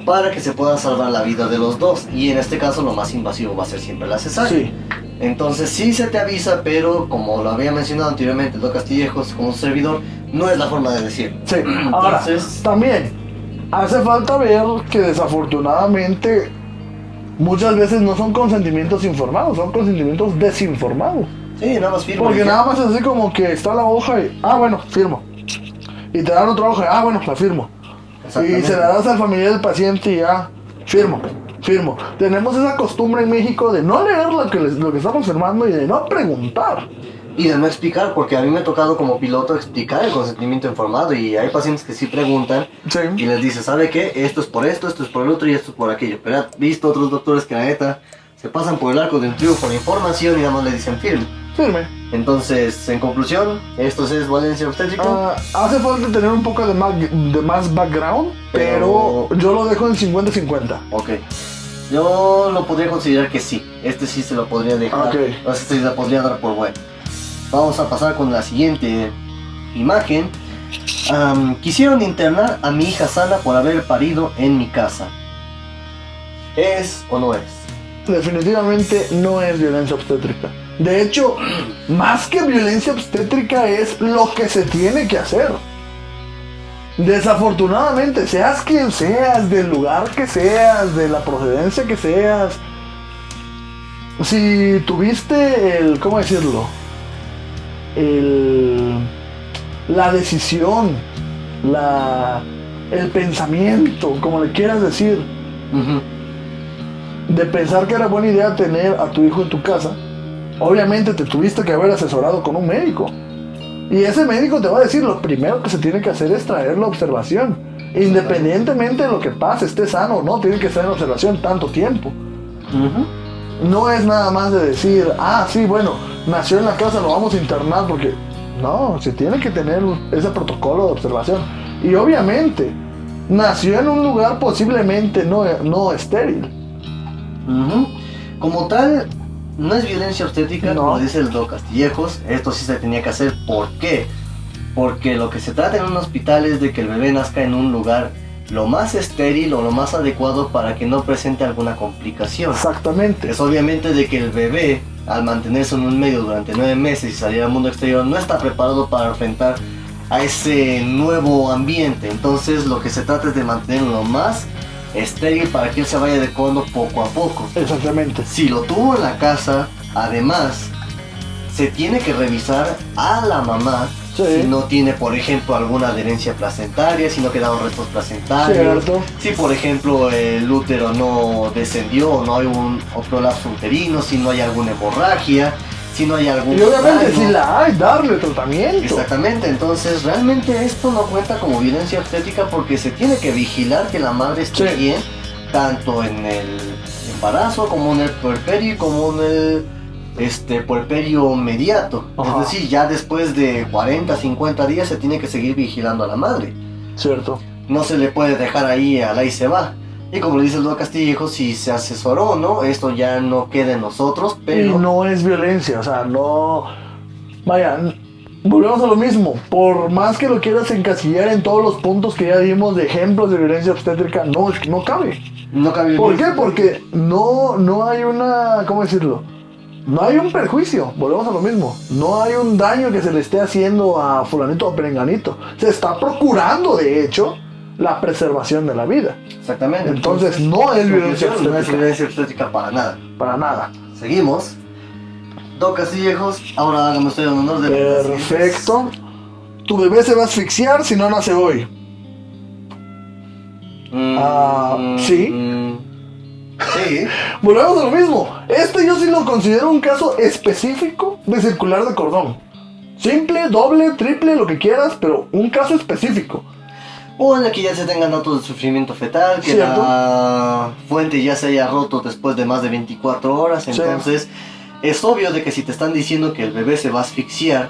para que se pueda salvar la vida de los dos. Y en este caso lo más invasivo va a ser siempre la cesárea.
Sí.
Entonces sí se te avisa, pero como lo había mencionado anteriormente el doctor Castillejos como un servidor, no es la forma de decir.
Sí. Ahora, también hace falta ver que desafortunadamente muchas veces no son consentimientos informados, son consentimientos desinformados.
Sí, nada más firmo.
Porque nada más es así como que está la hoja y, bueno, firmo. Y te dan otra hoja, bueno, la firmo. Y se la das al familiar del paciente y firmo. Tenemos esa costumbre en México de no leer lo que estamos firmando y de no preguntar.
Y de no explicar, porque a mí me ha tocado como piloto explicar el consentimiento informado y hay pacientes que sí preguntan y les dice, ¿sabe qué? Esto es por esto es por el otro y esto es por aquello. Pero he visto otros doctores que la neta se pasan por el arco de un triunfo con información y nada más le dicen firme. Entonces, en conclusión, esto es violencia obstétrica.
Hace falta tener un poco de más background, pero yo lo dejo en 50-50.
Ok. Yo lo podría considerar que sí. Este sí se lo podría dejar.
Okay.
Este sí se lo podría dar por bueno. Vamos a pasar con la siguiente imagen. Quisieron internar a mi hija sana por haber parido en mi casa. ¿Es o no es?
Definitivamente no es violencia obstétrica. De hecho, más que violencia obstétrica es lo que se tiene que hacer. Desafortunadamente, seas quien seas, del lugar que seas, de la procedencia que seas, si tuviste ¿cómo decirlo? La decisión, el pensamiento, como le quieras decir, de pensar que era buena idea tener a tu hijo en tu casa, obviamente te tuviste que haber asesorado con un médico. Y ese médico te va a decir, lo primero que se tiene que hacer es traer la observación. Independientemente de lo que pase, esté sano o no, tiene que estar en observación tanto tiempo. No es nada más de decir, sí, bueno, nació en la casa, lo vamos a internar, porque no, se tiene que tener ese protocolo de observación. Y obviamente, nació en un lugar posiblemente no estéril.
Como tal, no es violencia obstétrica,
no.
Como dice el doctor Castillejos. Esto sí se tenía que hacer. ¿Por qué? Porque lo que se trata en un hospital es de que el bebé nazca en un lugar lo más estéril o lo más adecuado para que no presente alguna complicación.
Exactamente.
Es obviamente de que el bebé, al mantenerse en un medio durante 9 meses y salir al mundo exterior, no está preparado para enfrentar a ese nuevo ambiente. Entonces lo que se trata es de mantenerlo lo más estéril para que él se vaya adecuando poco a poco.
Exactamente.
Si lo tuvo en la casa, además, se tiene que revisar a la mamá. Si no tiene, por ejemplo, alguna adherencia placentaria, si no quedaron restos placentarios.
Cierto.
Si, por ejemplo, el útero no descendió o no hay un prolapso uterino, si no hay alguna hemorragia, si no hay algún...
Y obviamente
daño.
si la hay, darle tratamiento.
Exactamente, entonces realmente esto no cuenta como violencia obstétrica porque se tiene que vigilar que la madre esté bien, tanto en el embarazo como en el puerperio como en el puerperio inmediato.
Ajá.
Es decir, ya después de 40, 50 días se tiene que seguir vigilando a la madre.
Cierto.
No se le puede dejar ahí a la y se va. Y como le dice el doctor Castillejo, si se asesoró o no, esto ya no queda en nosotros, pero...
Y no es violencia, o sea, no... Vaya, volvemos a lo mismo. Por más que lo quieras encasillar en todos los puntos que ya dimos de ejemplos de violencia obstétrica, no cabe.
No cabe.
¿Por qué? Porque no hay una... ¿Cómo decirlo? No hay un perjuicio, volvemos a lo mismo. No hay un daño que se le esté haciendo a fulanito o perenganito. Se está procurando, de hecho, la preservación de la vida.
Exactamente.
Entonces no es violencia
no es
obstétrica.
violencia obstétrica para nada.
Para nada.
Seguimos. Don Castillejos, ahora hágame usted el honor de...
Perfecto. Tu bebé se va a asfixiar si no nace hoy. Sí.
Sí.
Volvemos a lo mismo. Yo sí lo considero un caso específico de circular de cordón. Simple, doble, triple, lo que quieras, pero un caso específico.
Bueno, aquí ya se tengan datos de sufrimiento fetal, que
¿cierto?
La fuente ya se haya roto después de más de 24 horas, entonces es obvio de que si te están diciendo que el bebé se va a asfixiar,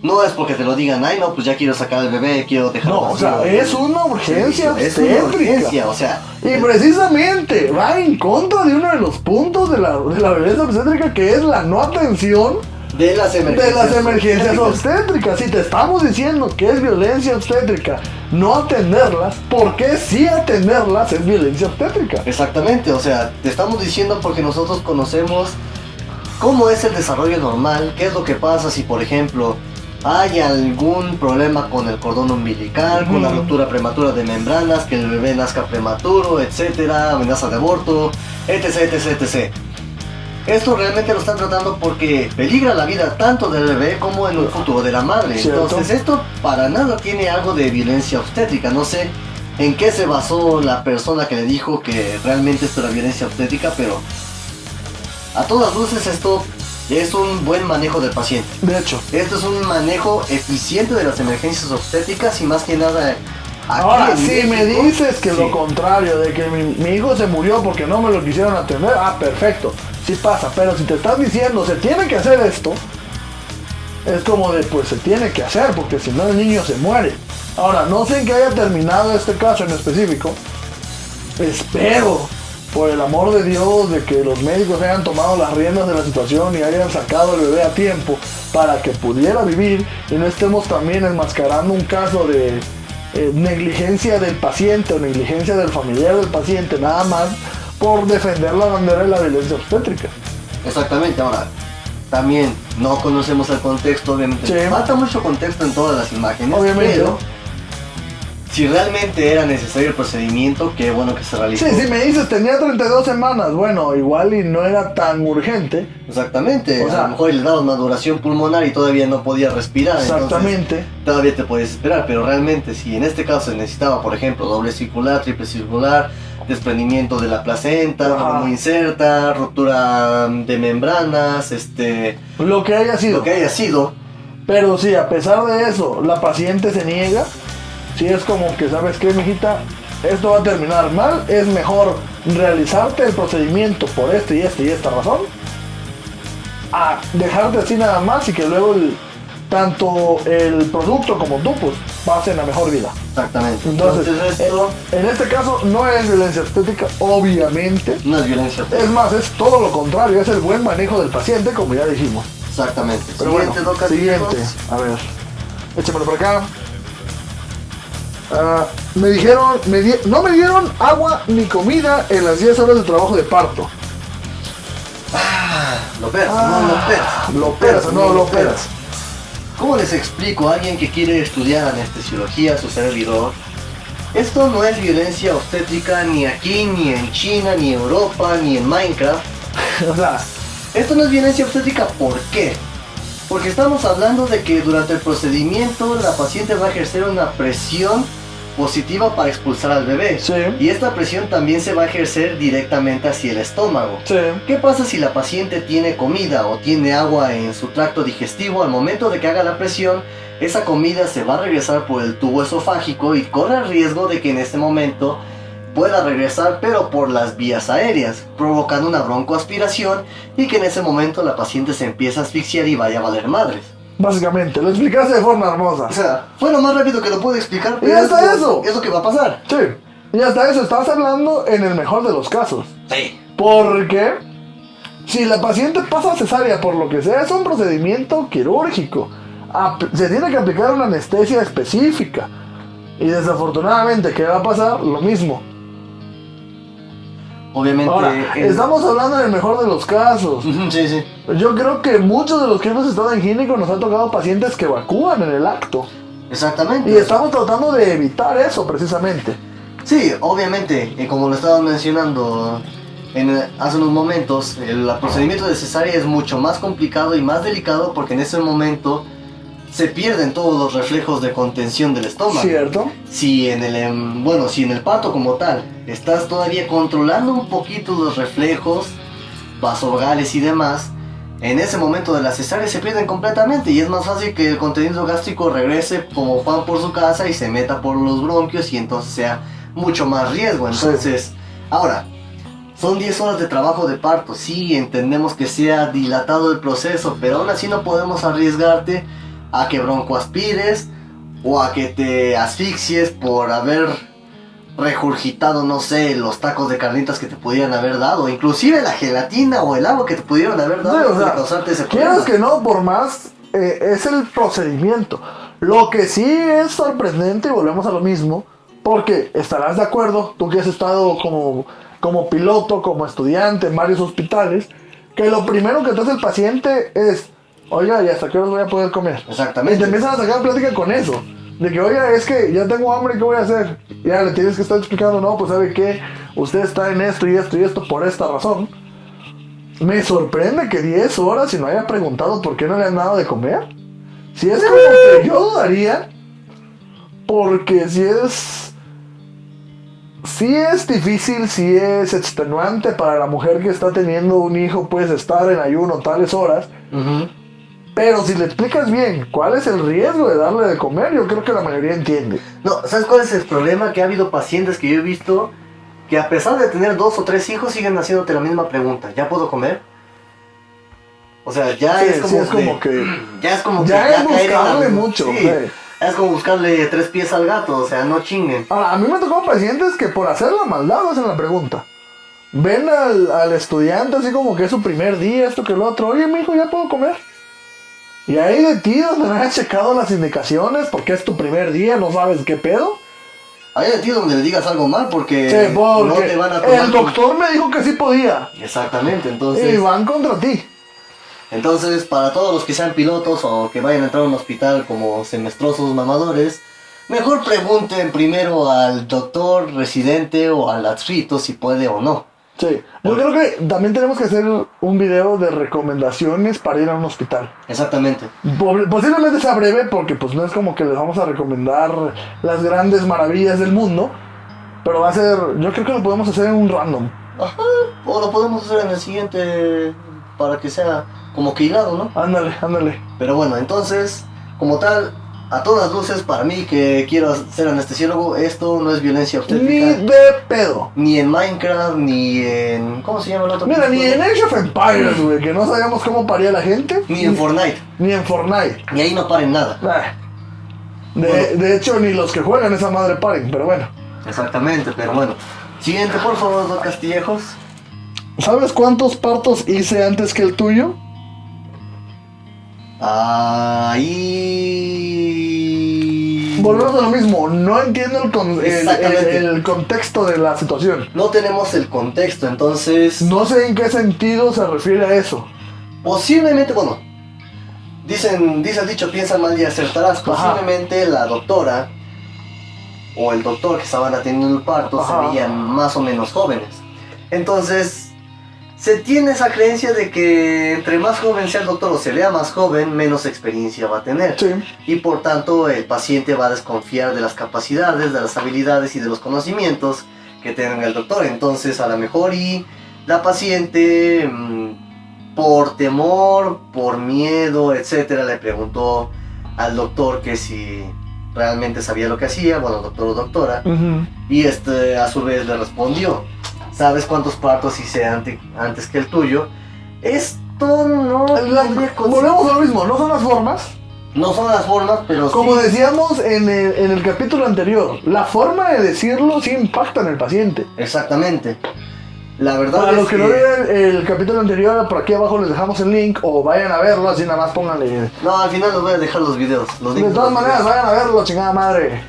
no es porque te lo digan, ay no, pues ya quiero sacar al bebé, quiero dejarlo
No,
vacío.
o sea, es una urgencia
es una
obstétrica.
urgencia, o sea...
Y precisamente va en contra de uno de los puntos de la violencia obstétrica, que es la no atención
de las
emergencias obstétricas. Si te estamos diciendo que es violencia obstétrica no atenderlas, ¿por qué sí atenderlas es violencia obstétrica?
Exactamente, o sea, te estamos diciendo porque nosotros conocemos cómo es el desarrollo normal, qué es lo que pasa si, por ejemplo, hay algún problema con el cordón umbilical, con la ruptura prematura de membranas, que el bebé nazca prematuro, etcétera, amenaza de aborto, etc, etc, etc. Esto realmente lo están tratando porque peligra la vida tanto del bebé como en un futuro de la madre.
¿Cierto?
Entonces esto para nada tiene algo de violencia obstétrica. No sé en qué se basó la persona que le dijo que realmente esto era violencia obstétrica, pero a todas luces esto es un buen manejo del paciente.
De hecho.
Esto es un manejo eficiente de las emergencias obstétricas y más que nada...
Ahora, si me dices que
sí,
lo contrario, de que mi hijo se murió porque no me lo quisieron atender, perfecto, sí pasa. Pero si te estás diciendo, se tiene que hacer esto, es como de, pues se tiene que hacer, porque si no el niño se muere. Ahora, no sé en qué haya terminado este caso en específico. Espero, por el amor de Dios, de que los médicos hayan tomado las riendas de la situación y hayan sacado al bebé a tiempo para que pudiera vivir y no estemos también enmascarando un caso de negligencia del paciente o negligencia del familiar del paciente, nada más por defender la bandera de la violencia obstétrica.
Exactamente, ahora, también no conocemos el contexto, obviamente.
Sí.
Falta mucho contexto en todas las imágenes,
Obviamente.
pero si realmente era necesario el procedimiento, qué bueno que se realizó.
Sí, si me dices tenía 32 semanas, bueno, igual y no era tan urgente.
Exactamente,
O sea,
a lo mejor le daban maduración pulmonar y todavía no podía respirar.
Exactamente.
Entonces, todavía te puedes esperar, pero realmente si en este caso se necesitaba, por ejemplo, doble circular, triple circular, desprendimiento de la placenta,
Ajá.
no inserta, ruptura de membranas,
Lo que haya sido.
lo que haya sido,
Pero sí, a pesar de eso, la paciente se niega. Si es como que, ¿sabes qué, mijita? Esto va a terminar mal. Es mejor realizarte el procedimiento por y esta razón, a dejarte así nada más y que luego tanto el producto como tú, pues, pasen a mejor vida.
exactamente.
Entonces,
esto
en este caso no es violencia obstétrica, obviamente.
no es violencia obstétrica.
Es más, es todo lo contrario, es el buen manejo del paciente, como ya dijimos.
Exactamente.
Pero bueno,
Doc,
siguiente. A ver, échamelo por acá. Me dijeron, no me dieron agua ni comida en las 10 horas de trabajo de parto.
Lo operas, no lo operas.
Lo operas o no lo operas.
¿Cómo les explico a alguien que quiere estudiar anestesiología, su servidor? Esto no es violencia obstétrica ni aquí, ni en China, ni en Europa, ni en Minecraft.
O sea,
Esto no es violencia obstétrica, ¿por qué? Porque estamos hablando de que durante el procedimiento la paciente va a ejercer una presión positiva para expulsar al bebé.
Sí.
Y esta presión también se va a ejercer directamente hacia el estómago.
sí.
¿Qué pasa si la paciente tiene comida o tiene agua en su tracto digestivo? Al momento de que haga la presión, esa comida se va a regresar por el tubo esofágico y corre el riesgo de que en este momento pueda regresar, pero por las vías aéreas, provocando una broncoaspiración y que en ese momento la paciente se empieza a asfixiar y vaya a valer madres.
Básicamente, lo explicaste de forma hermosa.
O sea, fue lo más rápido que lo pude explicar,
Y ya está eso.
Es lo que va a pasar.
Sí. Y hasta eso, estás hablando en el mejor de los casos.
Sí.
Porque si la paciente pasa cesárea por lo que sea, es un procedimiento quirúrgico. Se tiene que aplicar una anestesia específica. Y desafortunadamente, ¿qué va a pasar? Lo mismo.
Obviamente...
Ahora, estamos hablando en el mejor de los casos.
Sí, sí.
Yo creo que muchos de los que hemos estado en clínico nos ha tocado pacientes que evacúan en el acto.
Exactamente.
Y estamos tratando de evitar eso precisamente.
Sí, obviamente, como lo estaba mencionando hace unos momentos, el procedimiento de cesárea es mucho más complicado y más delicado porque en ese momento se pierden todos los reflejos de contención del estómago.
¿Cierto?
Si en el parto como tal estás todavía controlando un poquito los reflejos vasovagales y demás, en ese momento de la cesárea se pierden completamente y es más fácil que el contenido gástrico regrese como pan por su casa y se meta por los bronquios y entonces sea mucho más riesgo. Entonces, ahora, son 10 horas de trabajo de parto, sí, entendemos que sea dilatado el proceso, pero aún así no podemos arriesgarte a que broncoaspires o a que te asfixies por haber regurgitado, no sé, los tacos de carnitas que te pudieran haber dado, inclusive la gelatina o el agua que te pudieran haber dado,
sí, o sea,
causarte ese problema.
Quieras que no, por más, es el procedimiento. Lo que sí es sorprendente, y volvemos a lo mismo, porque estarás de acuerdo, tú que has estado como piloto, como estudiante en varios hospitales, que lo primero que te hace el paciente es: oiga, ¿y hasta qué hora voy a poder comer?
Exactamente.
Y te empiezan a sacar plática con eso. De que, oiga, es que ya tengo hambre, ¿qué voy a hacer? Ya le tienes que estar explicando, no, pues sabe qué, usted está en esto y esto y esto por esta razón. Me sorprende que 10 horas y no haya preguntado por qué no le han dado de comer. Si es como que yo dudaría, porque si es difícil, si es extenuante para la mujer que está teniendo un hijo, pues estar en ayuno tales horas. Pero si le explicas bien cuál es el riesgo de darle de comer, yo creo que la mayoría entiende.
No, ¿sabes cuál es el problema? Que ha habido pacientes que yo he visto que a pesar de tener 2 o 3 hijos siguen haciéndote la misma pregunta: ¿ya puedo comer? O sea, ya
Sí,
es como,
sí, es como que...
Ya es como que...
Ya es
caer en
buscarle mucho.
Sí,
Sí.
es como buscarle 3 pies al gato, o sea, no chinguen.
Ahora, a mí me tocó pacientes que por hacer la maldad hacen la pregunta. Ven al estudiante así como que es su primer día, esto que lo otro. Oye, mijo, ¿ya puedo comer? Y ahí de ti donde no has checado las indicaciones porque es tu primer día, no sabes qué pedo.
Ahí de ti donde le digas algo mal porque,
Sí, porque
no te van a tomar
el doctor me dijo que sí podía.
Exactamente, entonces...
Y van contra ti.
Entonces, para todos los que sean pilotos o que vayan a entrar a un hospital como semestrosos mamadores, mejor pregunten primero al doctor residente o al adscrito si puede o no.
Sí, yo creo que también tenemos que hacer un video de recomendaciones para ir a un hospital.
Exactamente.
Posiblemente sea breve porque pues no es como que les vamos a recomendar las grandes maravillas del mundo, pero va a ser, yo creo que lo podemos hacer en un random.
Ajá, o lo podemos hacer en el siguiente para que sea como que hilado, ¿no?
Ándale, ándale.
Pero bueno, entonces, como tal, a todas luces, para mí que quiero ser anestesiólogo, esto no es violencia obstétrica.
Ni de pedo.
Ni en Minecraft, ni en... ¿cómo se llama el otro?
Mira, ni en Age of Empires, güey, que no sabíamos cómo paría la gente.
Ni en Fortnite.
Ni en Fortnite.
Ni ahí no paren nada.
De hecho, ni los que juegan esa madre paren, pero bueno.
Exactamente, pero bueno. Siguiente, por favor, don Castillejos.
¿Sabes cuántos partos hice antes que el tuyo?
Ahí...
Volvemos a lo mismo, no entiendo el contexto de la situación.
No tenemos el contexto, entonces...
No sé en qué sentido se refiere a eso.
Posiblemente, bueno, dice el dicho, piensa mal y acertarás. Posiblemente la doctora o el doctor que estaban atendiendo el parto se veían más o menos jóvenes. Entonces, se tiene esa creencia de que entre más joven sea el doctor o se vea más joven, menos experiencia va a tener.
Sí.
Y por tanto, el paciente va a desconfiar de las capacidades, de las habilidades y de los conocimientos que tenga el doctor. Entonces, a lo mejor y la paciente... por temor, por miedo, etcétera, le preguntó al doctor que si realmente sabía lo que hacía, bueno, doctor o doctora, y a su vez le respondió: ¿sabes cuántos partos hice antes que el tuyo? Esto no...
Volvemos a lo mismo, no son las formas.
No son las formas, pero
como
sí...
decíamos en el capítulo anterior, la forma de decirlo sí impacta en el paciente.
Exactamente. La verdad
para
es
los que no vieron el capítulo anterior, por aquí abajo les dejamos el link o vayan a verlo, así nada más pónganle.
No, al final les voy a dejar los videos.
De todas maneras, vayan a verlo, chingada madre.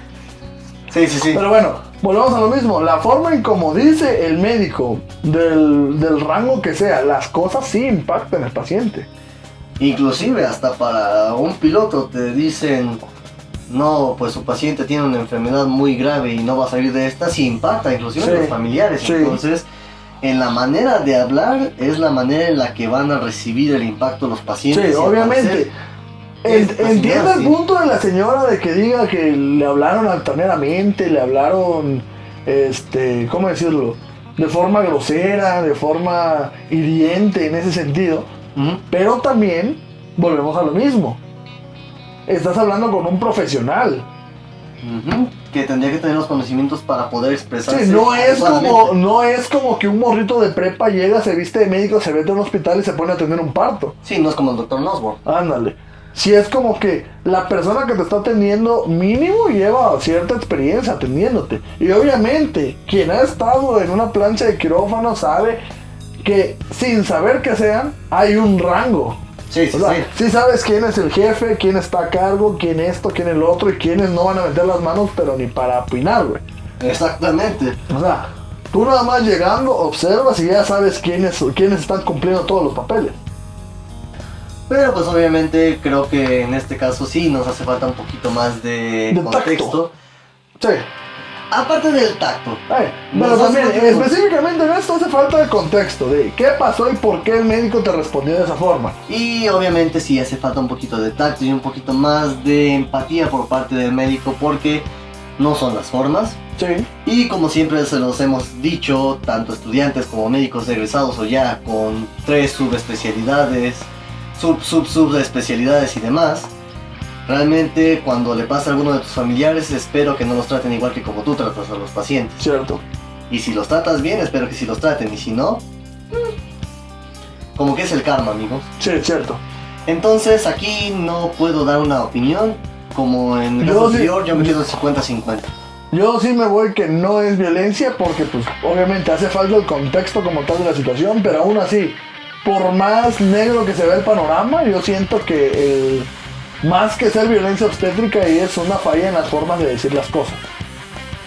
Sí, sí, sí.
Pero bueno, volvemos a lo mismo. La forma en como dice el médico, del rango que sea, las cosas sí impactan al paciente.
Inclusive hasta para un piloto te dicen: no, pues su paciente tiene una enfermedad muy grave y no va a salir de esta, sí impacta inclusive en los familiares.
Sí.
Entonces, en la manera de hablar es la manera en la que van a recibir el impacto los pacientes.
Sí,
y al
obviamente.
parecer,
Entiendo el
sí.
punto de la señora de que diga que le hablaron altaneramente, le hablaron, ¿cómo decirlo? De forma grosera, de forma hiriente en ese sentido.
Ujú.
Pero también volvemos a lo mismo. Estás hablando con un profesional.
Ujú, que tendría que tener los conocimientos para poder expresarse.
Sí, no
adecuadamente.
es como que un morrito de prepa llega, se viste de médico, se mete a un hospital y se pone a atender un parto.
Sí, no es como el doctor Nosborn.
Ándale. Si es como que la persona que te está atendiendo mínimo lleva cierta experiencia atendiéndote. Y obviamente, quien ha estado en una plancha de quirófano sabe que sin saber que sean, hay un rango.
Sí, sí,
O sea,
sí.
sí sabes quién es el jefe, quién está a cargo, quién esto, quién el otro y quiénes no van a meter las manos, pero ni para opinar, güey.
Exactamente.
O sea, tú nada más llegando, observas y ya sabes quiénes están cumpliendo todos los papeles.
Pero pues obviamente creo que en este caso sí nos hace falta un poquito más de contexto.
Sí.
Aparte del tacto.
Pero
Nos hace
también,
falta-
específicamente en esto hace falta el contexto de qué pasó y por qué el médico te respondió de esa forma.
Y obviamente sí hace falta un poquito de tacto y un poquito más de empatía por parte del médico porque no son las formas.
Sí.
Y como siempre se los hemos dicho, tanto estudiantes como médicos egresados o ya con 3 subespecialidades, subespecialidades y demás, realmente cuando le pasa a alguno de tus familiares espero que no los traten igual que como tú tratas a los pacientes.
Cierto.
Y si los tratas bien, espero que sí los traten. Y si no, como que es el karma, amigos.
Sí, cierto.
Entonces aquí no puedo dar una opinión. Como en el
Yo
caso
sí-
anterior, yo me quedo 50-50.
Yo sí me voy que no es violencia porque pues obviamente hace falta el contexto como tal de la situación, pero aún así, por más negro que se vea el panorama, yo siento que más que ser violencia obstétrica y es una falla en las formas de decir las cosas.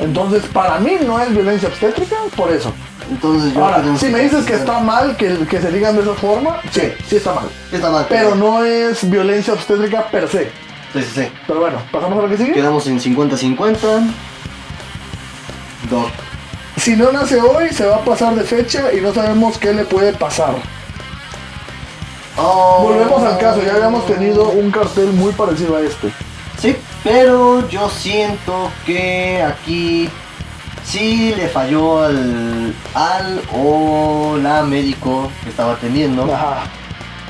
Entonces para mí no es violencia obstétrica por eso.
Entonces yo
Ahora,
creo
si me dices que está mal que se digan de esa forma, sí, sí está mal.
Está mal.
Pero no es violencia obstétrica per se.
Sí, sí, sí.
Pero bueno, pasamos a lo que sigue.
Quedamos en 50-50. Doc.
Si no nace hoy, se va a pasar de fecha y no sabemos qué le puede pasar.
Oh.
Volvemos al caso, ya habíamos tenido un cartel muy parecido a este.
Sí, pero yo siento que aquí sí le falló al o la médico que estaba atendiendo.
Ajá,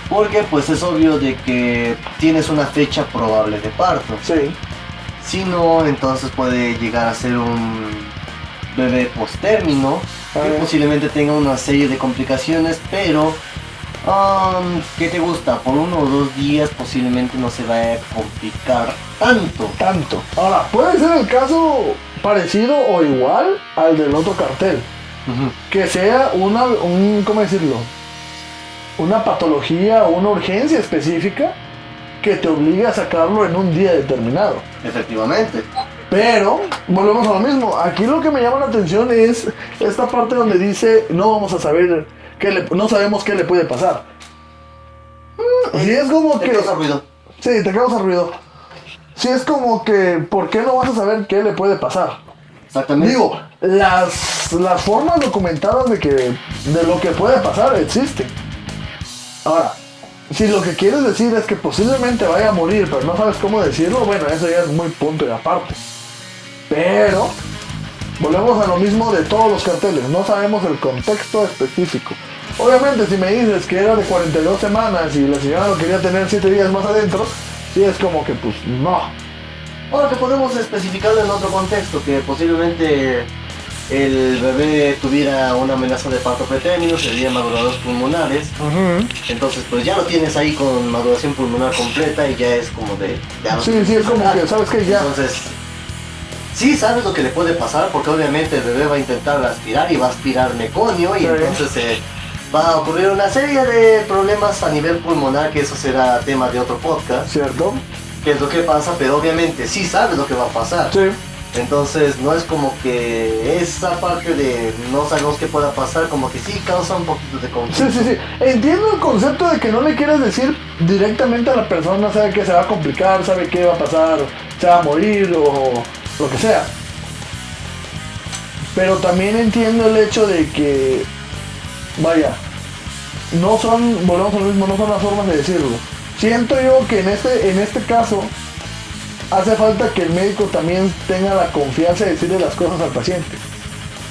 Porque pues es obvio de que tienes una fecha probable de parto.
sí.
Si no, entonces puede llegar a ser un bebé postérmino, que
Ajá.
posiblemente tenga una serie de complicaciones, pero ¿qué te gusta? Por 1 o 2 días posiblemente no se vaya a complicar tanto.
Tanto. Ahora, puede ser el caso parecido o igual al del otro cartel.
Ujú.
Que sea ¿cómo decirlo? Una patología o una urgencia específica que te obligue a sacarlo en un día determinado.
Efectivamente.
Pero, volvemos a lo mismo. Aquí lo que me llama la atención es esta parte donde dice no vamos a saber no sabemos qué le puede pasar. Si es como
Te
que...
causa ruido.
Sí, te causa ruido. Si es como que, ¿por qué no vas a saber qué le puede pasar?
Exactamente.
Digo, las formas documentadas de lo que puede pasar existen. Ahora, si lo que quieres decir es que posiblemente vaya a morir, pero no sabes cómo decirlo, bueno, eso ya es muy punto y aparte. Pero, volvemos a lo mismo de todos los carteles, no sabemos el contexto específico. Obviamente, si me dices que era de 42 semanas y la señora lo quería tener 7 días más adentro, sí es como que, pues, no.
Ahora que podemos especificarlo en otro contexto, que posiblemente el bebé tuviera una amenaza de parto pretérmino, serían madurados pulmonares. Entonces pues ya lo tienes ahí con maduración pulmonar completa y ya es como de... ya lo
Sí,
tienes
sí, es como
sacar.
que, ¿sabes qué? Ya.
Entonces, sí sabes lo que le puede pasar porque obviamente el bebé va a intentar aspirar y va a aspirar meconio y
Sí.
entonces va a ocurrir una serie de problemas a nivel pulmonar, que eso será tema de otro podcast,
¿Cierto?
que es lo que pasa, pero obviamente sí sabes lo que va a pasar.
Sí.
Entonces no es como que esa parte de no sabemos qué pueda pasar, como que sí causa un poquito de
Sí,
conflicto.
sí, sí. Entiendo el concepto de que no le quieres decir directamente a la persona, sabe que se va a complicar, sabe qué va a pasar se va a morir o lo que sea. Pero también entiendo el hecho de que, vaya, no son, volvemos a lo mismo, no son las formas de decirlo. Siento yo que en este caso hace falta que el médico también tenga la confianza de decirle las cosas al paciente.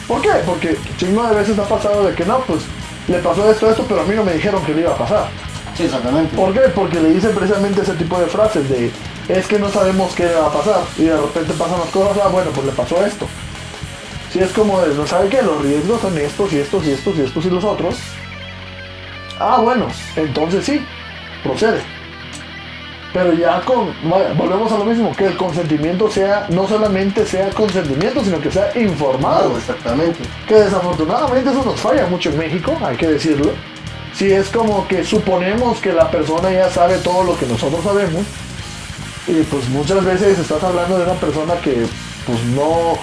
¿Por qué? Porque chingo de veces ha pasado de que no, pues le pasó esto, pero a mí no me dijeron que le iba a pasar.
Sí, exactamente.
¿Por qué? Porque le dicen precisamente ese tipo de frases de es que no sabemos qué le va a pasar y de repente pasan las cosas, bueno, pues le pasó esto. Si es como de, no sabe qué, los riesgos son estos y estos y estos y estos y los otros. Bueno, entonces sí, procede. Pero ya volvemos a lo mismo, que el consentimiento sea, no solamente sea consentimiento, sino que sea informado.
Exactamente.
Que desafortunadamente eso nos falla mucho en México, hay que decirlo. Si es como que suponemos que la persona ya sabe todo lo que nosotros sabemos, y pues muchas veces estás hablando de una persona que pues no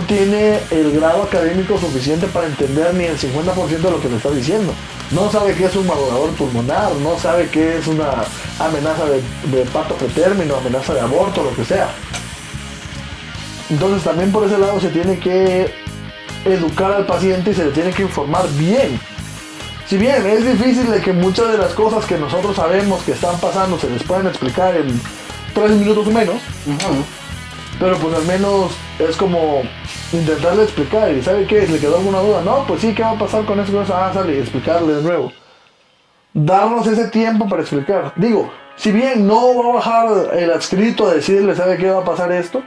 tiene el grado académico suficiente para entender ni el 50% de lo que le estás diciendo. No sabe qué es un madurador pulmonar, no sabe qué es una amenaza de parto pretérmino, amenaza de aborto, lo que sea. Entonces también por ese lado se tiene que educar al paciente y se le tiene que informar bien. Si bien es difícil de que muchas de las cosas que nosotros sabemos que están pasando se les puedan explicar en 3 minutos o menos, pero pues al menos es como intentarle explicar y ¿sabe qué? ¿Le quedó alguna duda? No, pues sí, ¿qué va a pasar con eso? Sale, y explicarle de nuevo. Darnos ese tiempo para explicar. Digo, si bien no va a bajar el adscrito a decirle, ¿sabe qué va a pasar esto?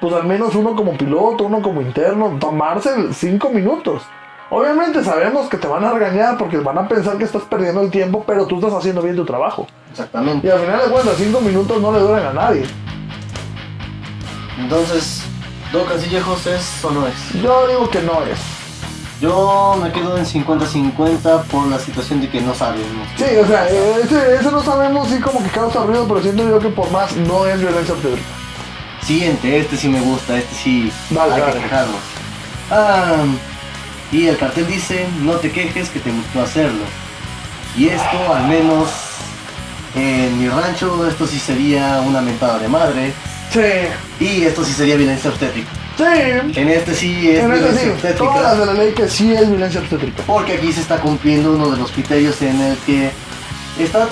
Pues al menos uno como piloto, uno como interno, tomarse 5 minutos. Obviamente sabemos que te van a regañar porque van a pensar que estás perdiendo el tiempo, pero tú estás haciendo bien tu trabajo.
Exactamente.
Y al final de cuentas, 5 minutos no le duelen a nadie.
Entonces, ¿Doc Castillejos es o no es?
Yo digo que no es.
Yo me quedo en 50-50 por la situación de que no sabemos.
Sí, o sea, ese no sabemos, sí como que causa ruido, pero siento yo que por más no es violencia obstétrica.
Siguiente, este sí me gusta, este sí
Dale,
hay
dale.
que dejarlo. Y el cartel dice, no te quejes que te gustó hacerlo. Y esto, al menos en mi rancho, esto sí sería una mentada de madre.
Sí.
Y esto sí sería violencia obstétrica.
Sí.
En este sí es
En
violencia
este sí,
obstétrica.
todas las de la ley que sí es violencia obstétrica.
Porque aquí se está cumpliendo uno de los criterios en el que está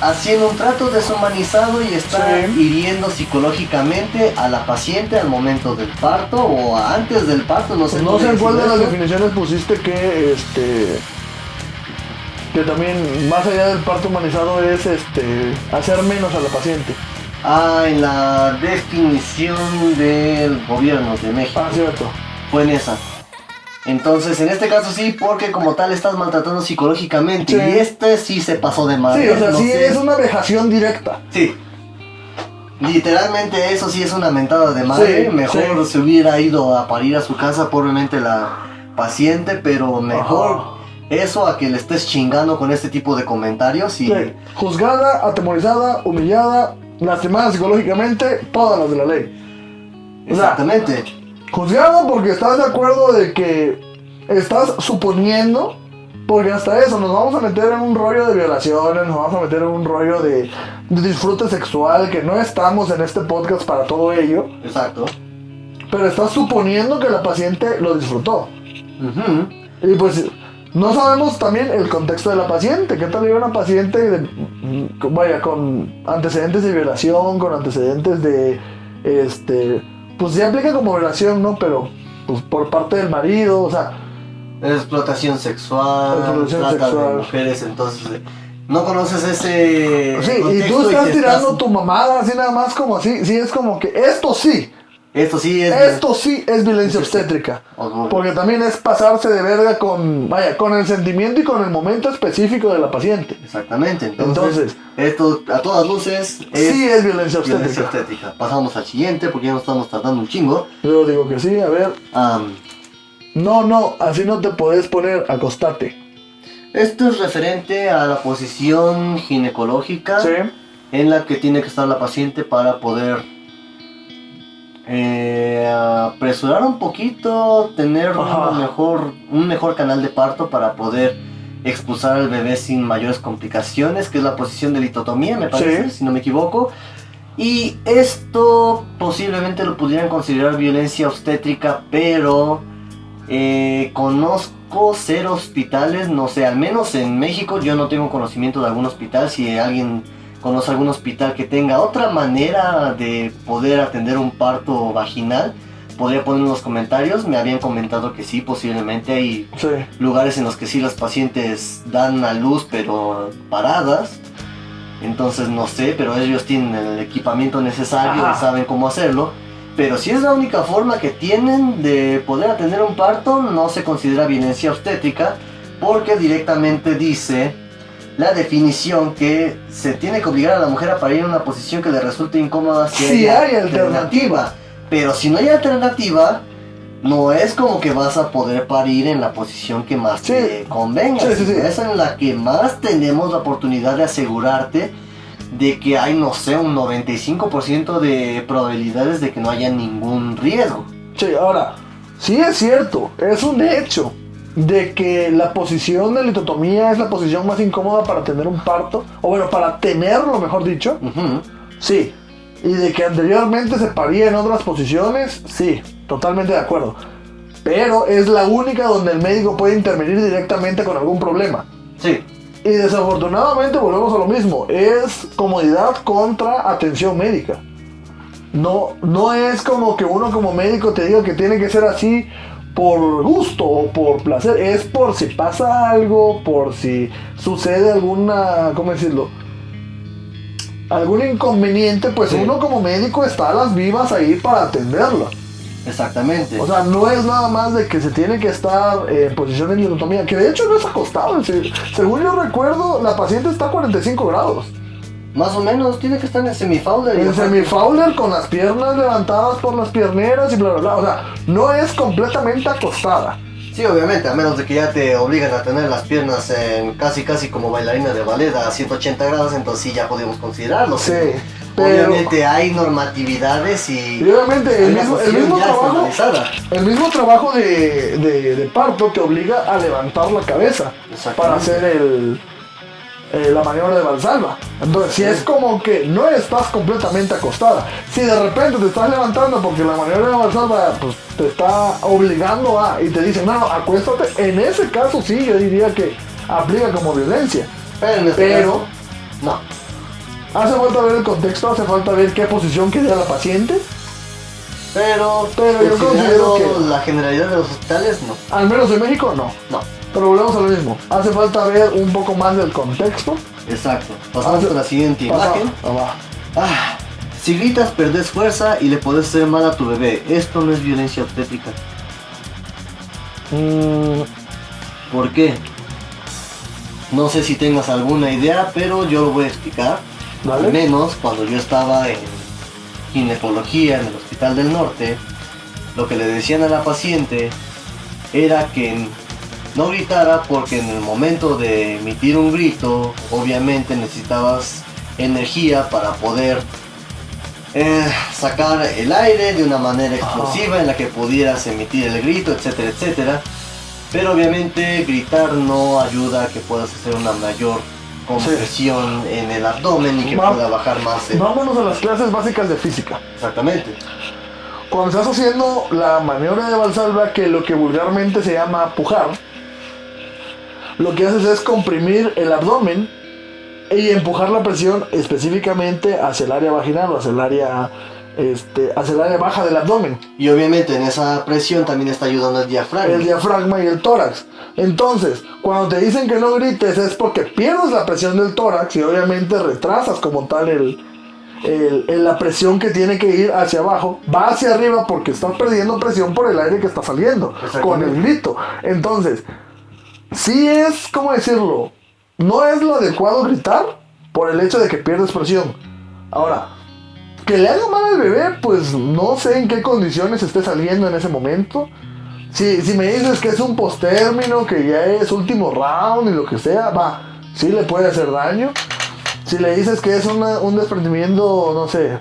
haciendo un trato deshumanizado y está hiriendo psicológicamente a la paciente al momento del parto o antes del parto, no sé.
No sé en cuál de las
eso.
definiciones pusiste que que también más allá del parto humanizado es hacer menos a la paciente.
En la definición del gobierno de México.
Cierto.
Fue en esa. Entonces, en este caso sí, porque como tal estás maltratando psicológicamente.
Sí.
Y este sí se pasó de madre.
Sí, o sea,
no
sí
sé.
es una vejación directa.
Sí. Literalmente eso sí es una mentada de madre.
Sí,
mejor
sí.
se hubiera ido a parir a su casa, probablemente la paciente, pero mejor eso a que le estés chingando con este tipo de comentarios y...
Sí. Juzgada, atemorizada, humillada, lastimada psicológicamente, todas las de la ley. O sea,
Exactamente.
juzgado porque estás de acuerdo de que estás suponiendo, porque hasta eso nos vamos a meter en un rollo de violaciones, nos vamos a meter en un rollo de disfrute sexual, que no estamos en este podcast para todo ello,
Exacto.
pero estás suponiendo que la paciente lo disfrutó.
Ujú.
Y pues no sabemos también el contexto de la paciente. ¿Qué tal era una paciente con antecedentes de violación, con antecedentes de pues ya aplica como violación, ¿no? Pero pues por parte del marido, o sea,
Explotación sexual,
Explotación
trata
sexual.
de mujeres, entonces no conoces ese
sí, y
contexto
tú estás
te
tirando tu mamada así nada más como así, sí es como que esto sí es violencia obstétrica.
Ojo.
Porque también es pasarse de verga con el sentimiento y con el momento específico de la paciente.
Exactamente, entonces esto a todas luces
Sí es violencia
violencia
obstétrica.
obstétrica. Pasamos al siguiente porque ya nos estamos tardando un chingo.
Yo digo que sí, a ver.
Am,
No, así no te podés poner, acostate.
esto es referente a la posición ginecológica
Sí.
en la que tiene que estar la paciente para poder apresurar un poquito, tener
Ajá.
un mejor canal de parto para poder expulsar al bebé sin mayores complicaciones, que es la posición de litotomía, me parece,
Sí.
si no me equivoco. Y esto posiblemente lo pudieran considerar violencia obstétrica, pero conozco 0 hospitales, no sé, al menos en México yo no tengo conocimiento de algún hospital. Si alguien conoce algún hospital que tenga otra manera de poder atender un parto vaginal, podría poner en los comentarios. Me habían comentado que sí, posiblemente hay
Sí.
lugares en los que sí las pacientes dan a luz pero paradas. Entonces no sé, pero ellos tienen el equipamiento necesario
Ajá.
y saben cómo hacerlo. Pero si es la única forma que tienen de poder atender un parto, no se considera violencia obstétrica, porque directamente dice la definición que se tiene que obligar a la mujer a parir en una posición que le resulte incómoda
Si hay alternativa.
Pero si no hay alternativa, no es como que vas a poder parir en la posición que más
Sí.
te convenga.
Sí, sí, sí.
Es en la que más tenemos la oportunidad de asegurarte de que hay, no sé, un 95% de probabilidades de que no haya ningún riesgo.
Sí, ahora, sí es cierto, es un hecho de que la posición de litotomía es la posición más incómoda para tener un parto, o bueno, para tenerlo, mejor dicho.
Ujú.
Sí, y de que anteriormente se paría en otras posiciones, sí, totalmente de acuerdo. Pero es la única donde el médico puede intervenir directamente con algún problema.
Sí,
Y desafortunadamente volvemos a lo mismo, es comodidad contra atención médica. No es como que uno como médico te diga que tiene que ser así por gusto o por placer, es por si pasa algo, por si sucede alguna, ¿cómo decirlo? Algún inconveniente, pues
Sí.
uno como médico está a las vivas ahí para atenderlo.
exactamente.
O sea, no es nada más de que se tiene que estar en posición de litotomía, que de hecho no es acostado. Según yo recuerdo, la paciente está a 45 grados.
Más o menos tiene que estar en el semifowler.
En semifowler con las piernas levantadas por las pierneras y bla bla bla. O sea, no es completamente acostada.
Sí, obviamente, a menos de que ya te obligan a tener las piernas en casi como bailarina de ballet a 180 grados, entonces sí ya podemos considerarlo.
Sí,
Pero
pero
obviamente hay normatividades
y obviamente
hay
el
una
mismo
posición ya
trabajo,
estandarizada.
el mismo trabajo de parto te obliga a levantar la cabeza
Exactamente.
para hacer la maniobra de Valsalva. Entonces, si es como que no estás completamente acostada, si de repente te estás levantando porque la maniobra de Valsalva pues, te está obligando a y te dicen, no, acuéstate, en ese caso sí, yo diría que aplica como violencia.
Pero en este
Pero
caso, no.
hace falta ver el contexto, hace falta ver qué posición quería la paciente.
Pero
yo considero
considerando
que-
la generalidad de los hospitales, no.
Al menos en México, no.
No.
Pero volvemos a lo mismo. Hace falta ver un poco más del contexto.
Exacto. Pasamos con la siguiente imagen. Ah, si gritas, perdés fuerza y le podés hacer mal a tu bebé. Esto no es violencia obstétrica. ¿Por qué? No sé si tengas alguna idea, pero yo lo voy a explicar.
Dale.
Al menos cuando yo estaba en ginecología en el Hospital del Norte, lo que le decían a la paciente era que no gritara porque en el momento de emitir un grito, obviamente necesitabas energía para poder sacar el aire de una manera explosiva en la que pudieras emitir el grito, etcétera, etcétera. Pero obviamente gritar no ayuda a que puedas hacer una mayor compresión en el abdomen y que pueda bajar más el...
Vámonos a las clases básicas de física.
Exactamente.
Cuando estás haciendo la maniobra de Valsalva, que lo que vulgarmente se llama pujar, lo que haces es comprimir el abdomen y empujar la presión específicamente hacia el área vaginal o hacia el área baja del abdomen.
Y obviamente en esa presión también está ayudando el diafragma.
El diafragma y el tórax. Entonces, cuando te dicen que no grites es porque pierdes la presión del tórax y obviamente retrasas como tal la presión que tiene que ir hacia abajo. Va hacia arriba porque estás perdiendo presión por el aire que está saliendo con el grito. Entonces, sí es, ¿cómo decirlo? No es lo adecuado gritar por el hecho de que pierdes presión. Ahora, que le haga mal al bebé, pues no sé en qué condiciones esté saliendo en ese momento. Si me dices que es un postérmino, que ya es último round y lo que sea, va, sí le puede hacer daño. Si le dices que es un desprendimiento, no sé,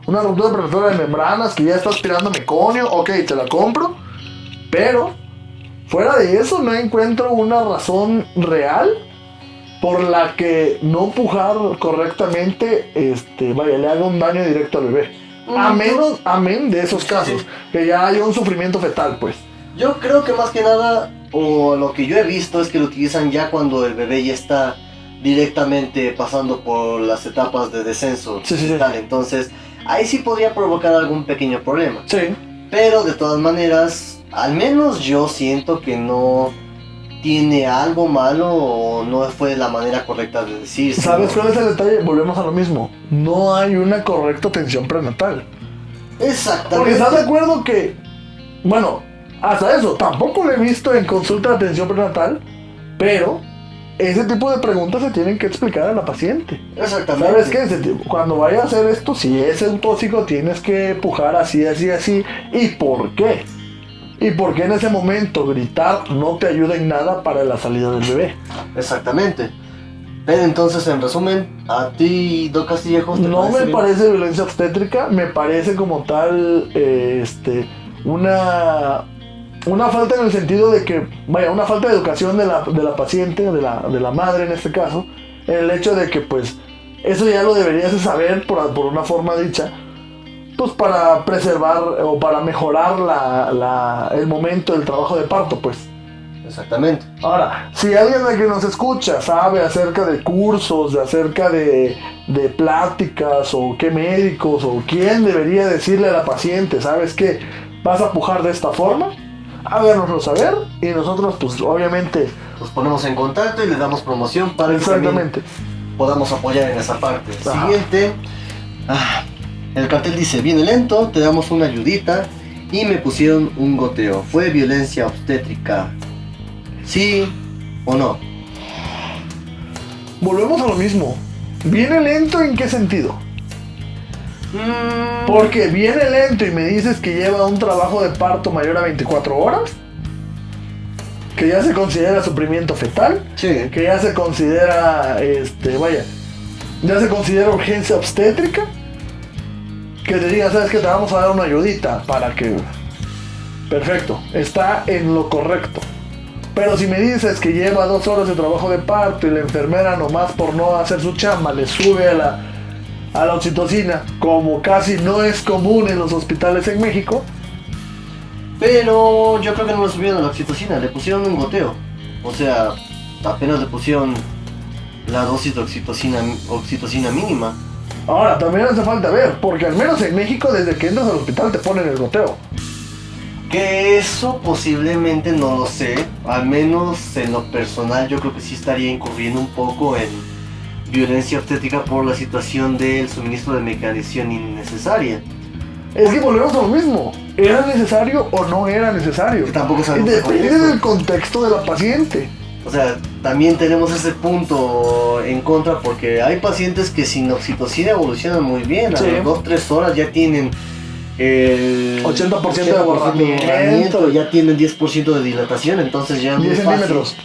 una ruptura prematura de membranas, que ya está aspirando meconio, ok, te la compro. Pero, fuera de eso, no encuentro una razón real por la que no pujar correctamente, le haga un daño directo al bebé. Amén de esos casos,
Sí.
que ya haya un sufrimiento fetal, pues.
Yo creo que más que nada, o lo que yo he visto es que lo utilizan ya cuando el bebé ya está directamente pasando por las etapas de descenso
Sí.
fetal. Entonces, ahí sí podría provocar algún pequeño problema.
Sí.
Pero de todas maneras, al menos yo siento que no tiene algo malo o no fue la manera correcta de decir.
¿Sabes cuál es el detalle? Volvemos a lo mismo. No hay una correcta atención prenatal.
Exactamente.
Porque estás de acuerdo que, bueno, hasta eso, tampoco lo he visto en consulta de atención prenatal, pero ese tipo de preguntas se tienen que explicar a la paciente.
Exactamente.
¿Sabes qué? Cuando vaya a hacer esto, si es un tóxico, tienes que pujar así. ¿Y por qué? ¿Y por qué en ese momento gritar no te ayuda en nada para la salida del bebé?
Exactamente. Pero entonces, en resumen, a ti, Doc Castillejos, ¿te
No me
bien?
parece violencia obstétrica, me parece como tal una falta en el sentido de que, una falta de educación de la paciente, de la madre en este caso, en el hecho de que pues eso ya lo deberías de saber por una forma dicha, pues para preservar o para mejorar el momento del trabajo de parto, pues.
Exactamente.
Ahora, si alguien de que nos escucha sabe acerca de cursos, acerca de pláticas, o qué médicos, o quién debería decirle a la paciente, ¿sabes qué? ¿Vas a pujar de esta forma? Háganoslo saber y nosotros, pues, obviamente...
Nos ponemos en contacto y le damos promoción para que también
Exactamente.
podamos apoyar en esa parte.
Ajá.
Siguiente. El cartel dice, viene lento, te damos una ayudita y me pusieron un goteo. ¿Fue violencia obstétrica? ¿Sí o no?
Volvemos a lo mismo. ¿Viene lento en qué sentido? Porque viene lento y me dices que lleva un trabajo de parto mayor a 24 horas, que ya se considera sufrimiento fetal,
Sí.
que ya se considera, ya se considera urgencia obstétrica, que te diga, sabes que te vamos a dar una ayudita para que... Perfecto, está en lo correcto. Pero si me dices que lleva 2 horas de trabajo de parto y la enfermera nomás por no hacer su chamba le sube a la oxitocina, como casi no es común en los hospitales en México.
Pero yo creo que no le subieron a la oxitocina, le pusieron un goteo. O sea, apenas le pusieron la dosis de oxitocina mínima.
Ahora, también hace falta ver, porque al menos en México desde que entras al hospital te ponen el goteo.
Que eso posiblemente no lo sé, al menos en lo personal yo creo que sí estaría incurriendo un poco en violencia obstétrica por la situación del suministro de medicación innecesaria.
Es que volvemos a lo mismo, ¿era necesario o no era necesario?
Que tampoco
Y
sabemos
depende del contexto de la paciente.
O sea, también tenemos ese punto en contra porque hay pacientes que sin oxitocina evolucionan muy bien, a
Sí.
las 2-3 horas ya tienen el
80% de aborramiento,
ya tienen 10% de dilatación, entonces ya es
10
muy fácil.
centímetros.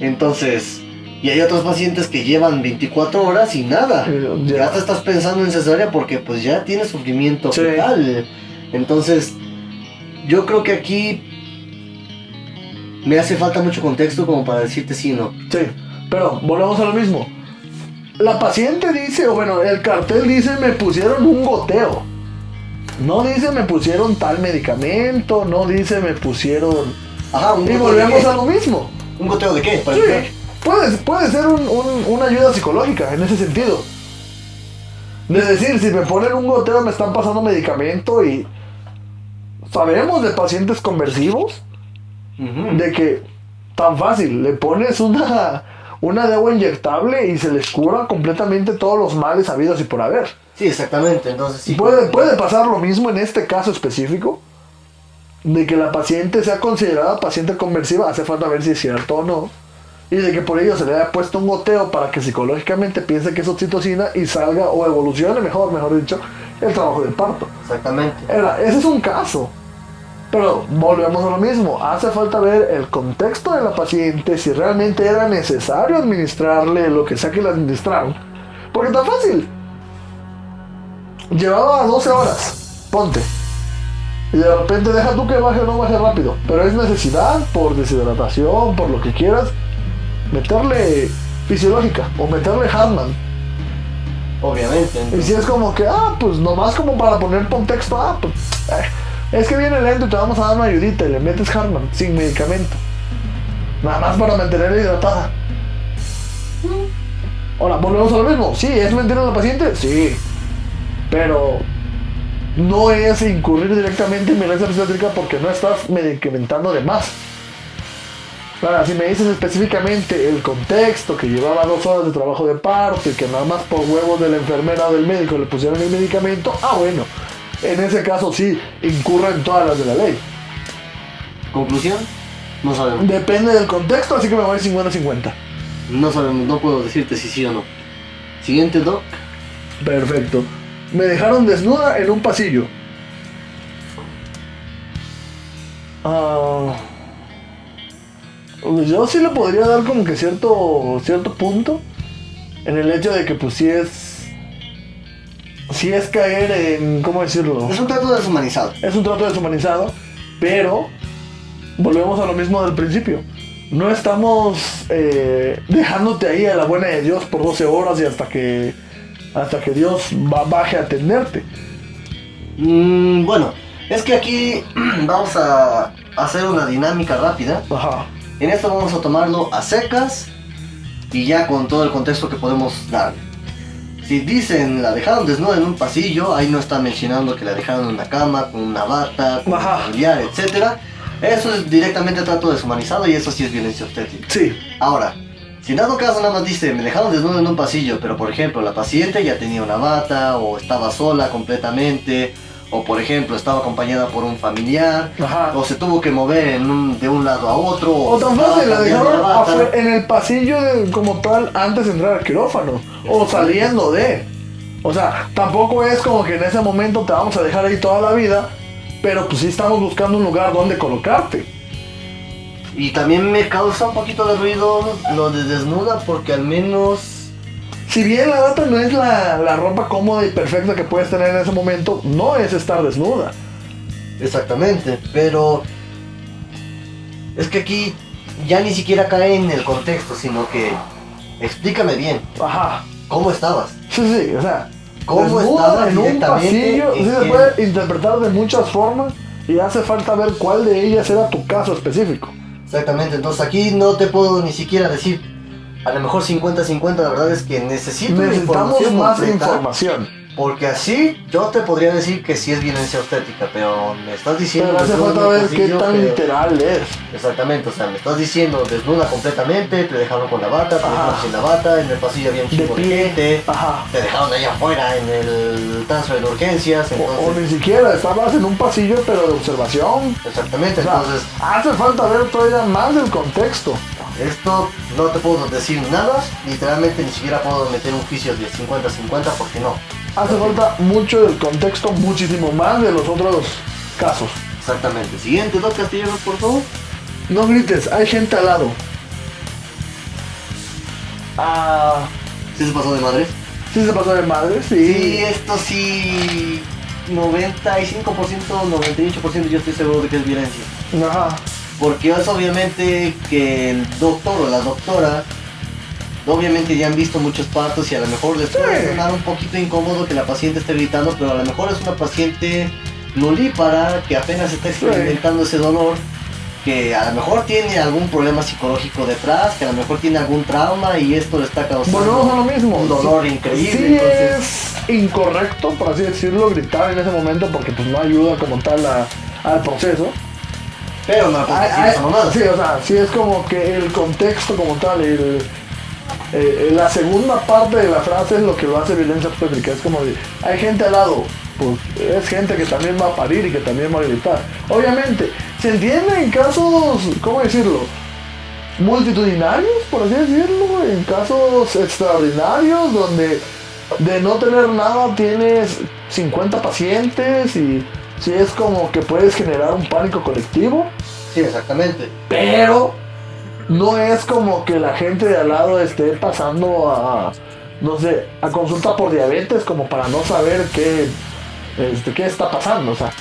Entonces, y hay otros pacientes que llevan 24 horas y nada.
Ya.
Ya te estás pensando en cesárea porque pues ya tienes sufrimiento
Sí.
fetal. Entonces, yo creo que aquí me hace falta mucho contexto como para decirte sí o no.
Sí, pero volvemos a lo mismo. La paciente dice, o bueno, el cartel dice me pusieron un goteo. No dice me pusieron tal medicamento, no dice me pusieron...
Ajá, ¿un
Y
goteo
volvemos
de qué?
a lo mismo.
¿Un goteo de qué? Para
Sí,
empezar.
puede ser una ayuda psicológica en ese sentido. De decir, si me ponen un goteo me están pasando medicamento y... Sabemos de pacientes conversivos
Ujú.
de que tan fácil, le pones una de agua inyectable y se les cura completamente todos los males habidos y por haber.
Sí, exactamente. Entonces sí.
Puede pasar lo mismo en este caso específico, de que la paciente sea considerada paciente conversiva, hace falta ver si es cierto o no, y de que por ello se le haya puesto un goteo para que psicológicamente piense que es oxitocina y salga o evolucione mejor dicho, el trabajo del parto.
Exactamente.
Ese es un caso. Pero volvemos a lo mismo, hace falta ver el contexto de la paciente, si realmente era necesario administrarle lo que sea que le administraron. Porque tan fácil. Llevaba 12 horas, ponte. Y de repente deja tú que baje o no baje rápido. Pero es necesidad, por deshidratación, por lo que quieras, meterle fisiológica o meterle Hartman.
Obviamente.
Y
Entonces,
si es como que, pues nomás como para poner contexto, pues es que viene lento y te vamos a dar una ayudita y le metes Hartman sin medicamento. Nada más para mantenerla hidratada. Ahora, volvemos a lo mismo. Sí, ¿es mentira a la paciente? Sí. Pero no es incurrir directamente en violencia obstétrica porque no estás medicamentando de más. Ahora, si me dices específicamente el contexto, que llevaba 2 horas de trabajo de parto y que nada más por huevos de la enfermera o del médico le pusieron el medicamento, bueno, en ese caso sí, incurre en todas las de la ley.
conclusión, no sabemos.
Depende del contexto, así que me voy 50-50.
No sabemos, no puedo decirte si sí o no. Siguiente, Doc.
Perfecto. Me dejaron desnuda en un pasillo. Yo sí le podría dar como que cierto punto en el hecho de que pues sí es caer en, ¿cómo decirlo?
Es un trato deshumanizado.
Es un trato deshumanizado, pero volvemos a lo mismo del principio. No estamos dejándote ahí a la buena de Dios por 12 horas y hasta que Dios baje a atenderte.
Bueno, es que aquí vamos a hacer una dinámica rápida.
Ajá.
En esto vamos a tomarlo a secas y ya con todo el contexto que podemos darle. Si dicen la dejaron desnuda en un pasillo, ahí no está mencionando que la dejaron en una cama, con una bata, con un
Ajá.
familiar, etc. Eso es directamente trato deshumanizado y eso sí es violencia obstétrica.
Sí.
Ahora, si en dado caso nada más dice me dejaron desnuda en un pasillo, pero por ejemplo la paciente ya tenía una bata o estaba sola completamente, o por ejemplo estaba acompañada por un familiar,
Ajá.
o se tuvo que mover de un lado a otro,
O tan
se estaba
fácil, la
cambiando
dejaron
la bata.
en el pasillo como tal antes de entrar al quirófano. O saliendo de. O sea, tampoco es como que en ese momento te vamos a dejar ahí toda la vida. Pero pues sí estamos buscando un lugar donde colocarte.
Y también me causa un poquito de ruido lo de desnuda porque al menos...
Si bien la bata no es la ropa cómoda y perfecta que puedes tener en ese momento, no es estar desnuda.
Exactamente, pero... Es que aquí ya ni siquiera cae en el contexto, sino que... Explícame bien,
Ajá.
¿cómo estabas?
Sí, o sea,
¿Cómo
desnuda
estabas
en un
directamente?
pasillo, sí se puede interpretar de muchas formas y hace falta ver cuál de ellas era tu caso específico.
Exactamente, entonces aquí no te puedo ni siquiera decir, a lo mejor 50-50, la verdad es que necesitamos
Necesitamos más
completa,
información.
porque así yo te podría decir que sí es violencia obstétrica, pero me estás diciendo...
Pero hace
desnuda
falta
en el
ver qué
pasillo,
tan
pero-
literal es.
Exactamente, o sea, me estás diciendo desnuda completamente, te dejaron con la bata, te
Ajá.
dejaron sin la bata, en el pasillo había un
De
chingo de
pie.
gente,
Ajá.
te dejaron allá afuera en el transfer de urgencias,
O
entonces...
ni siquiera, estabas en un pasillo pero de observación.
Exactamente,
O sea,
entonces...
hace falta ver todavía más del contexto.
Esto no te puedo decir nada, literalmente ni siquiera puedo meter un juicio de 50-50 porque no.
Hace falta mucho del contexto, muchísimo más de los otros casos.
Exactamente. Siguiente, Doc Castellanos, por favor.
No grites, hay gente al lado.
¿Sí se pasó de madres?
¿Sí se pasó de madre?
Sí,
Sí.
esto sí... 95%, 98% yo estoy seguro de que es violencia.
Ajá.
Porque es obviamente que el doctor o la doctora obviamente ya han visto muchos partos y a lo mejor les puede
Sí.
sonar un poquito incómodo que la paciente esté gritando, pero a lo mejor es una paciente nulípara que apenas está experimentando ese dolor, que a lo mejor tiene algún problema psicológico detrás, que a lo mejor tiene algún trauma y esto le está causando
Volvemos a lo mismo.
un dolor increíble.
Sí
Entonces,
es incorrecto, por así decirlo, gritar en ese momento porque pues no ayuda como tal al proceso.
pero no le puedes decir esa mamada.
Sí, o sea, sí es como que el contexto como tal, la segunda parte de la frase es lo que lo hace violencia obstétrica. Es como de, hay gente al lado, pues es gente que también va a parir y que también va a gritar. Obviamente, se entiende en casos, ¿cómo decirlo? Multitudinarios, por así decirlo, en casos extraordinarios donde de no tener nada tienes 50 pacientes y sí es como que puedes generar un pánico colectivo.
Sí, exactamente.
Pero no es como que la gente de al lado esté pasando a, no sé, a consulta por diabetes como para no saber qué está pasando, o sea.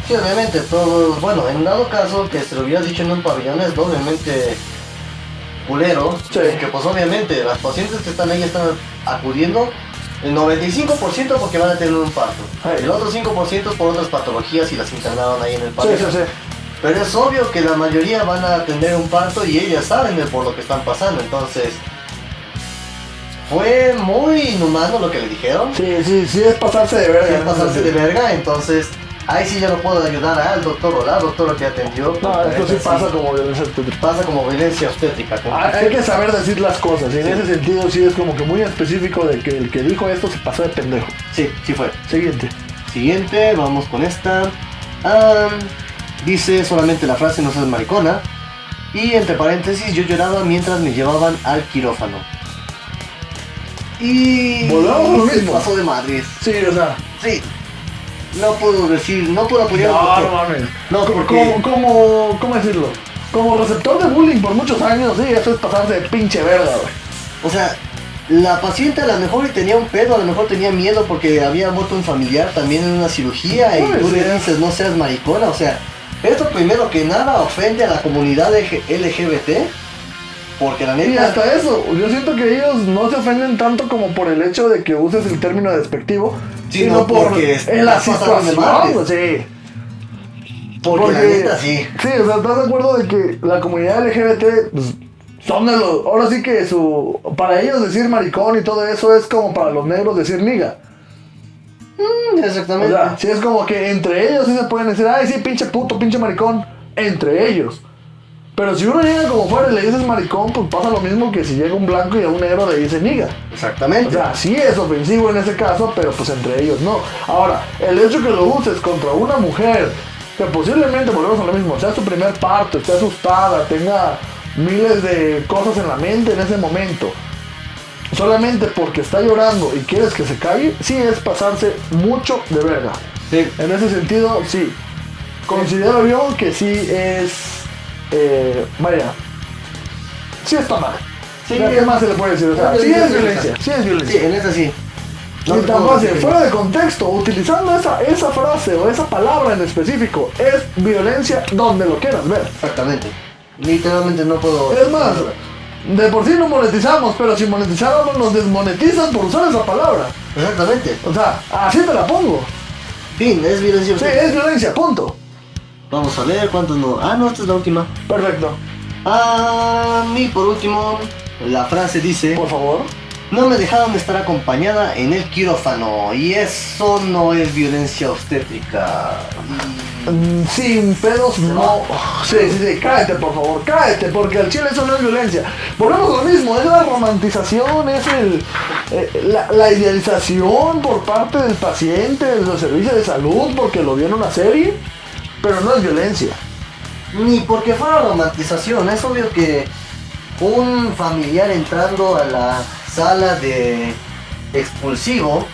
Sí, obviamente, todo, bueno, en dado caso que se lo hubieras dicho en un pabellón es doblemente culero,
Sí.
que pues obviamente las pacientes que están ahí están acudiendo el 95% porque van a tener un parto.
Ay.
El otro 5% es por otras patologías y las internaron ahí en el
Sí,
parto.
sí.
Pero es obvio que la mayoría van a tener un parto y ellas saben por lo que están pasando, entonces fue muy inhumano lo que le dijeron.
Sí, es pasarse de verga.
Sí, es pasarse de verga, entonces ahí sí ya no puedo ayudar al doctor o la doctora que atendió.
No, esto sí
Entonces,
pasa como violencia obstétrica.
pasa como violencia obstétrica.
Hay que saber decir las cosas, y en
Sí.
ese sentido sí es como que muy específico de que el que dijo esto se pasó de pendejo.
Sí, sí fue.
Siguiente.
Siguiente, vamos con esta. Dice solamente la frase no seas maricona. Y entre paréntesis, yo lloraba mientras me llevaban al quirófano. Y...
Volvemos a lo
se
mismo.
pasó de madres.
Sí, o sea.
Sí. No puedo decir, no puedo apoyar
No, no mames.
No, porque...
¿Cómo decirlo? Como receptor de bullying por muchos años, sí, eso es pasarse de pinche verga, güey.
O sea, la paciente a lo mejor tenía un pedo, a lo mejor tenía miedo porque había muerto un familiar también en una cirugía y
Puede
tú le
ser.
dices no seas maricona, o sea, esto primero que nada ofende a la comunidad LGBT, porque la
Y
neta...
hasta eso, yo siento que ellos no se ofenden tanto como por el hecho de que uses el término despectivo,
Sí,
sino
no,
por
porque
en la
estás pasando de
situación,
madres.
sí.
Porque la neta sí.
Sí, o sea, ¿estás de acuerdo de que la comunidad LGBT pues, son de los... Ahora sí que para ellos decir maricón y todo eso es como para los negros decir niga. O
Exactamente.
sea, sí es como que entre ellos sí se pueden decir, ay, sí, pinche puto, pinche maricón. Entre ellos. Pero si uno llega como fuera y le dices maricón, pues pasa lo mismo que si llega un blanco y a un negro le dice niga.
Exactamente.
O sea, sí es ofensivo en ese caso, pero pues entre ellos no. Ahora, el hecho que lo uses contra una mujer, que posiblemente, volvemos a lo mismo, sea su primer parto, esté asustada, tenga miles de cosas en la mente en ese momento, solamente porque está llorando y quieres que se calle, sí es pasarse mucho de verga.
Sí.
En ese sentido, sí. Considero yo que sí es... vaya. Sí está mal.
Sí.
¿Qué más se le puede decir? O sea, sí es violencia. Sí es violencia.
Sí, en esa sí.
Y
te
tan
puedo
fácil,
decir que
fuera
no.
de contexto, utilizando esa frase o esa palabra en específico, es violencia donde lo quieras ver.
Exactamente. Literalmente no puedo...
Es más, de por sí no monetizamos, pero si monetizáramos nos desmonetizan por usar esa palabra.
Exactamente.
O sea, así te la pongo.
Fin, es violencia
Sí,
obstétrica.
es violencia, punto.
Vamos a ver cuántos no... Ah, no, esta es la última.
Perfecto.
Y por último, la frase dice...
Por favor.
No me dejaron estar acompañada en el quirófano y eso no es violencia obstétrica.
Sin pedos, no. Sí, cállate, por favor, cállate, porque al chile eso no es violencia. Volvemos a lo mismo, es la romantización, es la idealización por parte del paciente, de los servicios de salud, porque lo vio en una serie, pero no es violencia.
Ni porque fuera romantización, es obvio que un familiar entrando a la sala de expulsivo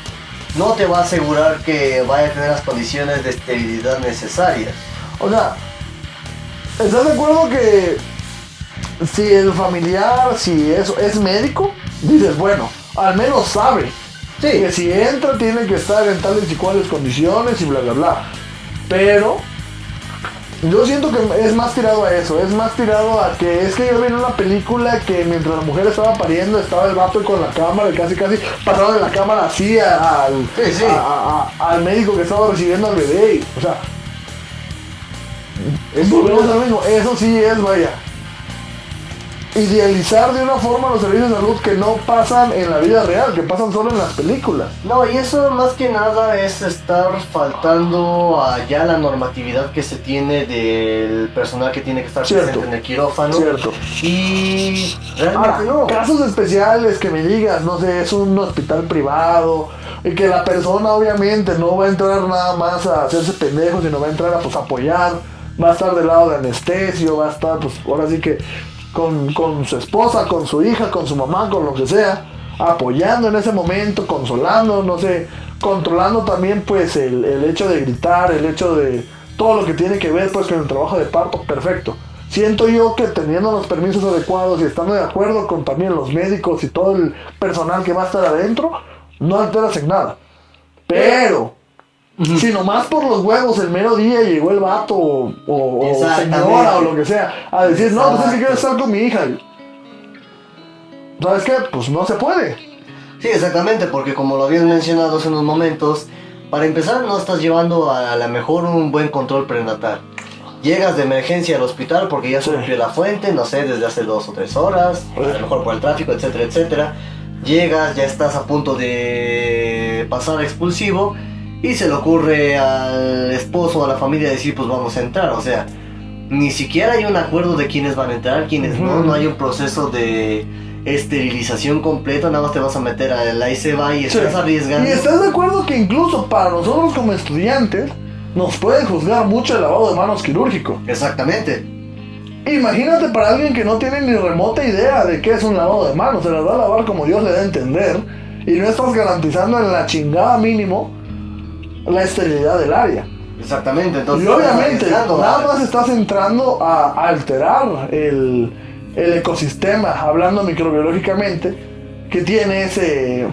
no te va a asegurar que vaya a tener las condiciones de esterilidad necesarias.
O sea, ¿estás de acuerdo que si el familiar, si eso es médico, dices, bueno, al menos sabe
Sí.
que si entra tiene que estar en tales y cuales condiciones y bla bla bla? Pero yo siento que es más tirado a eso, es más tirado a que es que yo vi en una película que mientras la mujer estaba pariendo estaba el vato con la cámara y casi pasaron de la cámara así
Sí.
al médico que estaba recibiendo al bebé. O sea, volvemos a lo mismo, eso sí es, vaya, idealizar de una forma los servicios de salud que no pasan en la vida real, que pasan solo en las películas.
No, y eso más que nada es estar faltando a ya la normatividad que se tiene del personal que tiene que estar
Cierto.
presente en el quirófano.
Cierto.
Y realmente
Ahora,
no.
casos especiales que me digas, no sé, es un hospital privado y que la persona obviamente no va a entrar nada más a hacerse pendejo, sino va a entrar a pues apoyar, va a estar del lado de anestesio, va a estar pues ahora sí que con su esposa, con su hija, con su mamá, con lo que sea, apoyando en ese momento, consolando, no sé, controlando también pues el hecho de gritar, el hecho de todo lo que tiene que ver pues con el trabajo de parto, perfecto. Siento yo que teniendo los permisos adecuados y estando de acuerdo con también los médicos y todo el personal que va a estar adentro, no alteras en nada. Pero si nomás por los huevos el mero día llegó el vato o
Exactamente.
señora o lo que sea a decir, no, pues es que quiero estar con mi hija. ¿sabes qué? Pues no se puede.
Sí, exactamente, porque como lo habías mencionado hace unos momentos, para empezar no estás llevando a lo mejor un buen control prenatal. Llegas de emergencia al hospital porque ya se rompió la fuente, no sé, desde hace 2 o 3 horas, a lo mejor por el tráfico, etcétera, etcétera. Llegas, ya estás a punto de pasar a expulsivo y se le ocurre al esposo o a la familia decir pues vamos a entrar, o sea, ni siquiera hay un acuerdo de quiénes van a entrar, quiénes no hay un proceso de esterilización completa, nada más te vas a meter a la y se va y estás arriesgando.
Y estás de acuerdo que incluso para nosotros como estudiantes nos pueden juzgar mucho el lavado de manos quirúrgico.
Exactamente.
Imagínate para alguien que no tiene ni remota idea de qué es un lavado de manos, se las va a lavar como Dios le da a entender y no estás garantizando en la chingada mínimo la esterilidad del área.
Exactamente, entonces.
Y obviamente, nada más estás entrando a alterar el ecosistema, hablando microbiológicamente, que tiene ese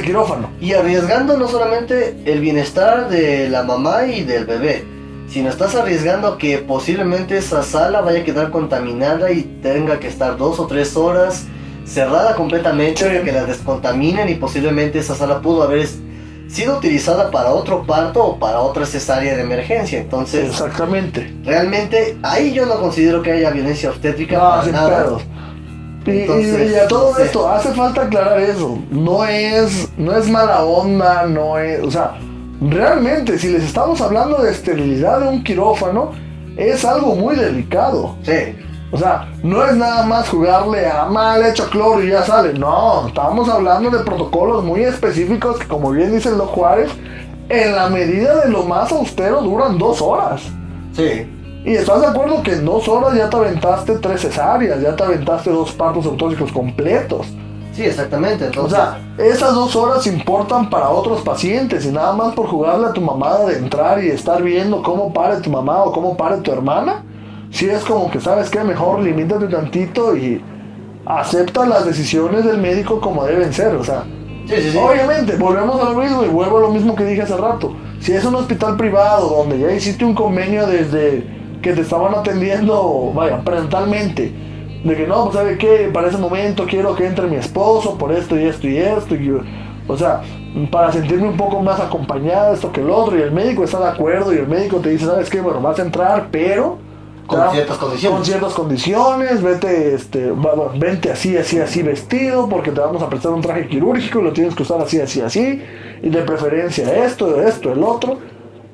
quirófano.
Y arriesgando no solamente el bienestar de la mamá y del bebé, sino estás arriesgando que posiblemente esa sala vaya a quedar contaminada y tenga que estar 2 o 3 horas cerrada completamente,
sí,
que la descontaminen y posiblemente esa sala pudo haber sido utilizada para otro parto o para otra cesárea de emergencia. Entonces,
exactamente,
realmente ahí yo no considero que haya violencia obstétrica
no,
para
sin
nada.
pedos.
Entonces,
y a todo esto hace falta aclarar eso. No es mala onda, no es, o sea, realmente si les estamos hablando de esterilidad de un quirófano es algo muy delicado.
Sí.
O sea, no es nada más jugarle a mal hecho cloro y ya sale. No, estamos hablando de protocolos muy específicos que, como bien dice el Doc Juárez, en la medida de lo más austero duran 2 horas.
Sí.
Y estás de acuerdo que en 2 horas ya te aventaste 3 cesáreas, ya te aventaste 2 partos autógicos completos.
Sí, exactamente. Entonces,
o sea, esas 2 horas importan para otros pacientes y nada más por jugarle a tu mamá de entrar y estar viendo cómo pare tu mamá o cómo pare tu hermana. Si es como que, ¿sabes qué? Mejor limítate tantito y acepta las decisiones del médico como deben ser, o sea.
sí.
Obviamente, volvemos a lo mismo y vuelvo a lo mismo que dije hace rato. Si es un hospital privado donde ya hiciste un convenio desde que te estaban atendiendo, vaya, parentalmente, de que no, pues ¿sabe qué? Para ese momento quiero que entre mi esposo por esto y esto y esto, o sea, para sentirme un poco más acompañada, esto que el otro, y el médico está de acuerdo y el médico te dice, ¿sabes qué? Bueno, vas a entrar, pero
con ciertas condiciones.
Con ciertas condiciones, vente así vestido, porque te vamos a prestar un traje quirúrgico y lo tienes que usar así, y de preferencia esto, el otro,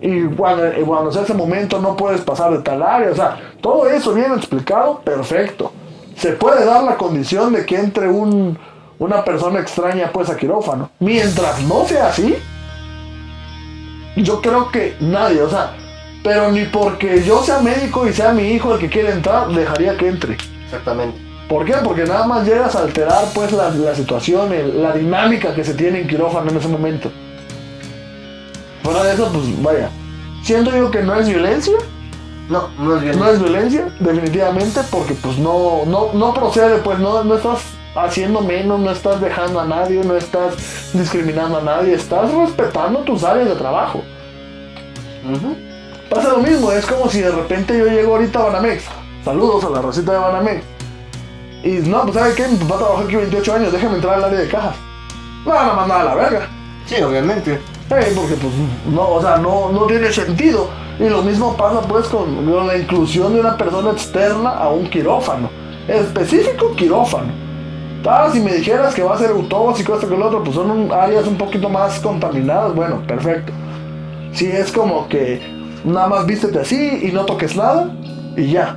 y cuando sea ese momento no puedes pasar de tal área, o sea, todo eso bien explicado, perfecto. Se puede dar la condición de que entre una persona extraña pues a quirófano. Mientras no sea así, yo creo que nadie, o sea, pero ni porque yo sea médico y sea mi hijo el que quiere entrar, dejaría que entre.
Exactamente.
¿Por qué? Porque nada más llegas a alterar pues la situación, la dinámica que se tiene en quirófano en ese momento. Fuera de eso, pues vaya, siento yo que no es violencia.
No es violencia.
No es violencia, definitivamente, porque pues no procede, pues no estás haciendo menos, no estás dejando a nadie, no estás discriminando a nadie, estás respetando tus áreas de trabajo. Pasa lo mismo, es como si de repente yo llego ahorita a Banamex, saludos a la racita de Banamex, y no, pues ¿sabe qué? Mi papá trabajó aquí 28 años, déjame entrar al área de cajas. Me van a mandar a la verga.
Sí, obviamente.
Porque pues no, o sea, no tiene sentido. Y lo mismo pasa pues con la inclusión de una persona externa a un quirófano. Específico quirófano. Si me dijeras que va a ser autóxico, esto que lo otro, pues son áreas un poquito más contaminadas, bueno, perfecto. Si es como que nada más vístete así y no toques nada y ya.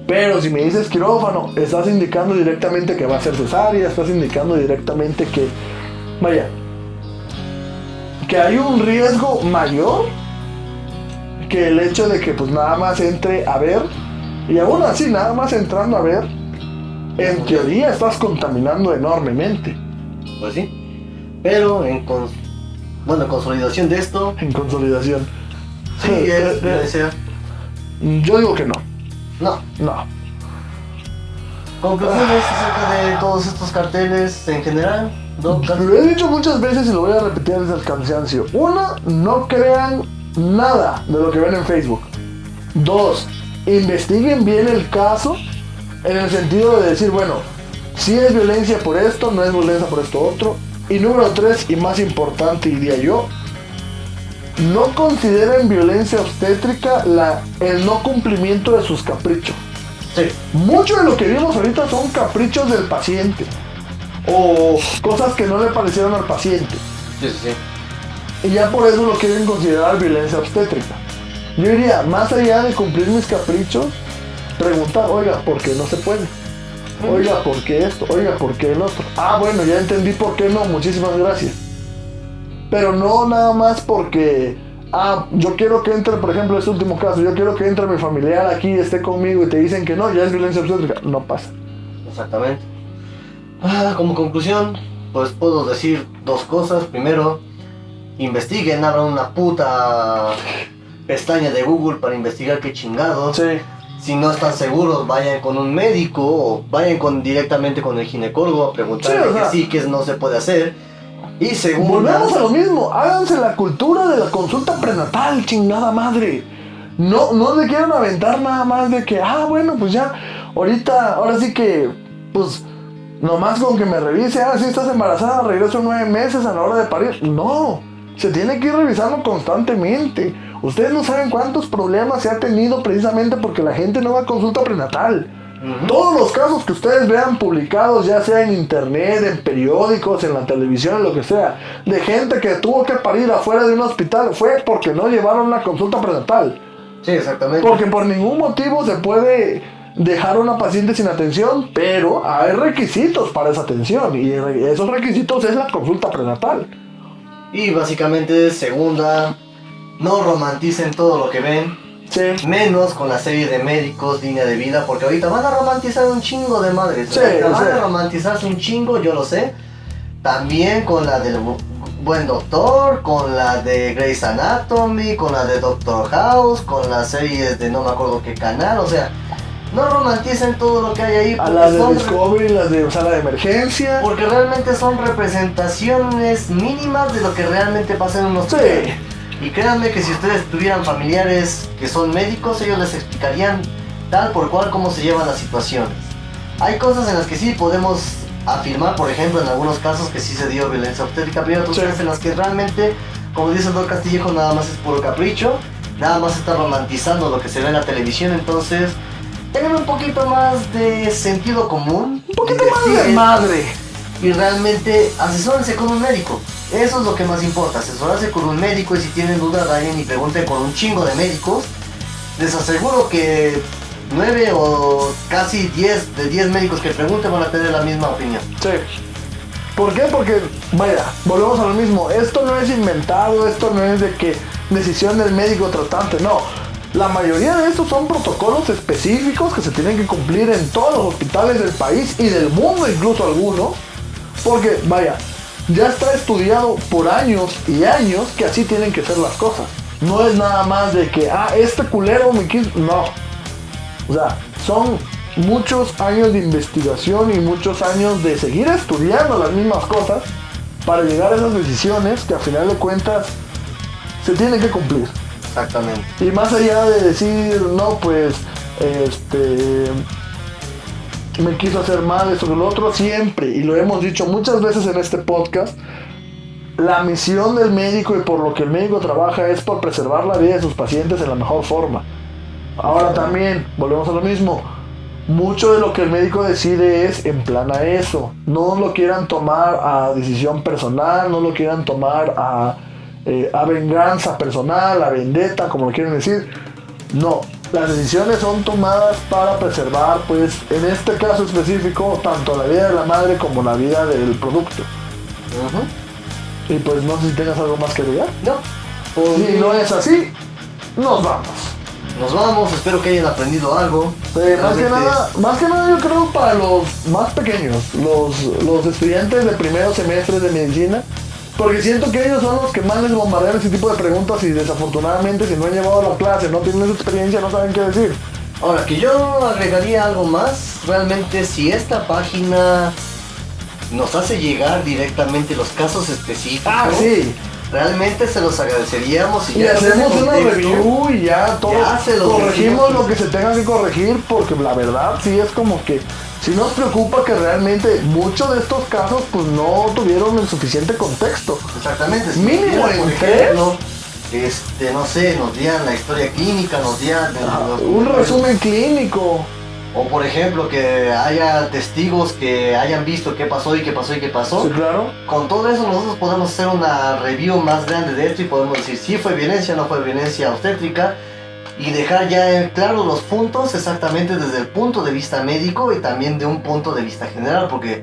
Pero si me dices quirófano, estás indicando directamente que va a ser cesárea, estás indicando directamente que, vaya, que hay un riesgo mayor que el hecho de que pues nada más entre a ver, y aún así nada más entrando a ver, en teoría estás contaminando enormemente.
Pues sí, pero en consolidación de esto.
En consolidación.
Sí, desea.
Yo digo que no.
No. Conclusiones acerca de todos estos carteles en general.
Lo he dicho muchas veces y lo voy a repetir desde el cansancio. 1, no crean nada de lo que ven en Facebook. 2, investiguen bien el caso en el sentido de decir, bueno, Si es violencia por esto, no es violencia por esto otro. Y número 3, y más importante diría yo, no consideren violencia obstétrica el no cumplimiento de sus caprichos.
Sí.
Mucho de lo que vimos ahorita son caprichos del paciente o cosas que no le parecieron al paciente.
Sí, sí, sí.
Y ya por eso lo quieren considerar violencia obstétrica. Yo diría, más allá de cumplir mis caprichos, preguntar, oiga, ¿por qué no se puede? Oiga, ¿por qué esto? Oiga, ¿por qué el otro? Ah, bueno, ya entendí por qué no, muchísimas gracias. Pero no nada más porque, yo quiero que entre, por ejemplo, este último caso, yo quiero que entre mi familiar aquí, esté conmigo y te dicen que no, ya es violencia obstétrica. No pasa.
Exactamente. Como conclusión, pues puedo decir 2 cosas. Primero, investiguen, abran una puta pestaña de Google para investigar qué chingados.
Sí.
Si no están seguros, vayan con un médico o vayan directamente con el ginecólogo a preguntarle que sí, que no se puede hacer. Y segundo,
volvemos a lo mismo, háganse la cultura de la consulta prenatal, chingada madre. No le quieran aventar nada más de que, bueno, pues ya, ahora sí que, pues, nomás con que me revise, si estás embarazada, regreso 9 meses a la hora de parir. No, se tiene que ir revisando constantemente. Ustedes no saben cuántos problemas se ha tenido precisamente porque la gente no va a consulta prenatal. Todos los casos que ustedes vean publicados, ya sea en internet, en periódicos, en la televisión, en lo que sea, de gente que tuvo que parir afuera de un hospital, fue porque no llevaron la consulta prenatal.
Sí, exactamente.
Porque por ningún motivo se puede dejar a una paciente sin atención, pero hay requisitos para esa atención, y esos requisitos es la consulta prenatal.
Y básicamente, segunda, no romanticen todo lo que ven.
Sí.
Menos con la serie de médicos, línea de vida, porque ahorita van a romantizar un chingo de madres.
Sí,
van a romantizarse un chingo, yo lo sé. También con la del Buen Doctor, con la de Grey's Anatomy, con la de Doctor House, con las series de no me acuerdo qué canal, o sea, no romanticen todo lo que hay ahí.
A las de Discovery, las de sala de emergencia.
Porque realmente son representaciones mínimas de lo que realmente pasa en un hospital.
Sí.
Y créanme que si ustedes tuvieran familiares que son médicos, ellos les explicarían tal por cual cómo se llevan las situaciones. Hay cosas en las que sí podemos afirmar, por ejemplo, en algunos casos que sí se dio violencia obstétrica, pero hay otros casos en las que realmente, como dice el Dr. Castillejo, nada más es puro capricho, nada más está romantizando lo que se ve en la televisión. Entonces, tengan un poquito más de sentido común,
un poquito más de madre,
y realmente asesórense con un médico. Eso es lo que más importa, asesorarse con un médico. Y si tienen dudas, vayan y pregunten con un chingo de médicos. Les aseguro que 9 o casi 10 de 10 médicos que pregunten van a tener la misma opinión.
Sí. ¿Por qué? Porque, vaya, volvemos a lo mismo. Esto no es inventado, esto no es de que decisión del médico tratante, no. La mayoría de estos son protocolos específicos que se tienen que cumplir en todos los hospitales del país y del mundo, incluso algunos. Porque, vaya, ya está estudiado por años y años que así tienen que ser las cosas. No es nada más de que, este culero me quiso. No. O sea, son muchos años de investigación y muchos años de seguir estudiando las mismas cosas para llegar a esas decisiones que a final de cuentas se tienen que cumplir.
Exactamente.
Y más allá de decir, no, pues, me quiso hacer mal, esto que lo otro, siempre, y lo hemos dicho muchas veces en este podcast, la misión del médico y por lo que el médico trabaja es por preservar la vida de sus pacientes en la mejor forma. Ahora también, volvemos a lo mismo, mucho de lo que el médico decide es en plan a eso. No lo quieran tomar a decisión personal, no lo quieran tomar a venganza personal, a vendetta, como lo quieren decir. No, las decisiones son tomadas para preservar, pues, en este caso específico, tanto la vida de la madre como la vida del producto. Y pues no sé si tengas algo más que agregar.
No.
Si no es así, nos vamos.
Nos vamos, espero que hayan aprendido algo.
Más que nada yo creo para los más pequeños, los estudiantes de primeros semestres de medicina, porque siento que ellos son los que más les bombardean ese tipo de preguntas y desafortunadamente si no han llevado la clase, no tienen esa experiencia, no saben qué decir.
Ahora, que yo agregaría algo más, realmente si esta página nos hace llegar directamente los casos específicos,
sí,
realmente se los agradeceríamos
y hacemos una review y ya todo,
ya
corregimos lo que se tenga que corregir, porque la verdad sí es como que sí nos preocupa que realmente muchos de estos casos pues no tuvieron el suficiente contexto.
Exactamente. Si
Mínimo
por
en
ejemplo, no sé, nos dieran la historia clínica, nos dieran
Un resumen clínico.
O por ejemplo, que haya testigos que hayan visto qué pasó y qué pasó y qué pasó.
Sí, claro.
Con todo eso nosotros podemos hacer una review más grande de esto y podemos decir si fue violencia o no fue violencia obstétrica y dejar ya claros los puntos exactamente desde el punto de vista médico y también de un punto de vista general, porque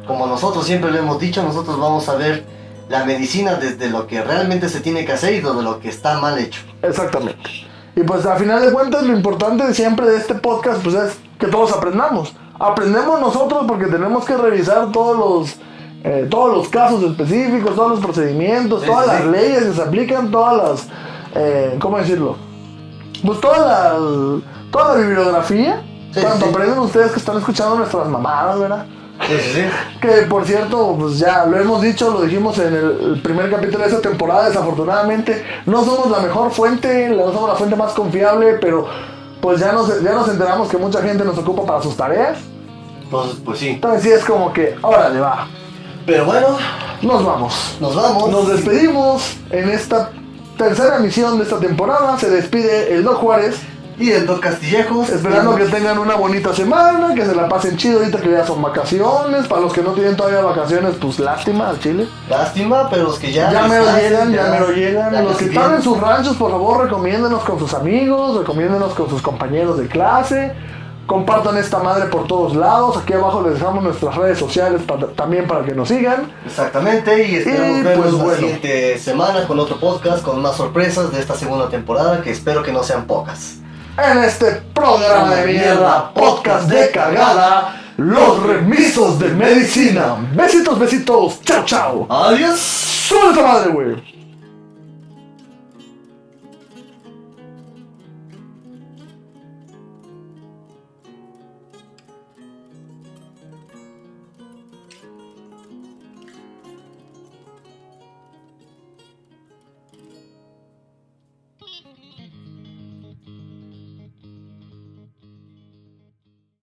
como nosotros siempre lo hemos dicho, nosotros vamos a ver la medicina desde lo que realmente se tiene que hacer y desde lo que está mal hecho.
Exactamente. Y pues a final de cuentas lo importante siempre de este podcast pues es que todos aprendamos. Aprendemos nosotros porque tenemos que revisar todos los casos específicos, todos los procedimientos,
Sí,
todas
sí,
las
sí.
leyes que se aplican, todas las... ¿cómo decirlo? Pues toda la bibliografía.
Sí,
Tanto
sí.
aprenden ustedes que están escuchando nuestras mamadas, ¿verdad?
Sí, sí, sí.
Que por cierto, pues ya lo hemos dicho, lo dijimos en el primer capítulo de esta temporada, desafortunadamente no somos la mejor fuente, no somos la fuente más confiable, pero pues ya nos enteramos que mucha gente nos ocupa para sus tareas.
Entonces, pues sí.
Entonces sí es como que, órale va,
Pero bueno,
nos vamos.
nos vamos.
Nos despedimos en esta tercera emisión de esta temporada, se despide el Doc Juárez.
Y el Doc Castillejos.
Esperando que tengan una bonita semana, que se la pasen chido ahorita que ya son vacaciones. Para los que no tienen todavía vacaciones, pues lástima al Chile.
Lástima, pero los que ya
mero
están,
llegan, ya mero llegan.
ya
Los
casi
que están
vienen.
en sus ranchos, por favor, recomiéndenos con sus amigos, recomiéndenos con sus compañeros de clase. Compartan esta madre por todos lados. Aquí abajo les dejamos nuestras redes sociales también para que nos sigan.
Exactamente, y esperamos
Y,
vernos
pues,
la
bueno.
siguiente semana con otro podcast, con más sorpresas de esta segunda temporada, que espero que no sean pocas.
En este programa de mierda, podcast de cagada, los remisos de medicina. Besitos, besitos. Chao, chao.
Adiós.
¡Suelta madre, güey!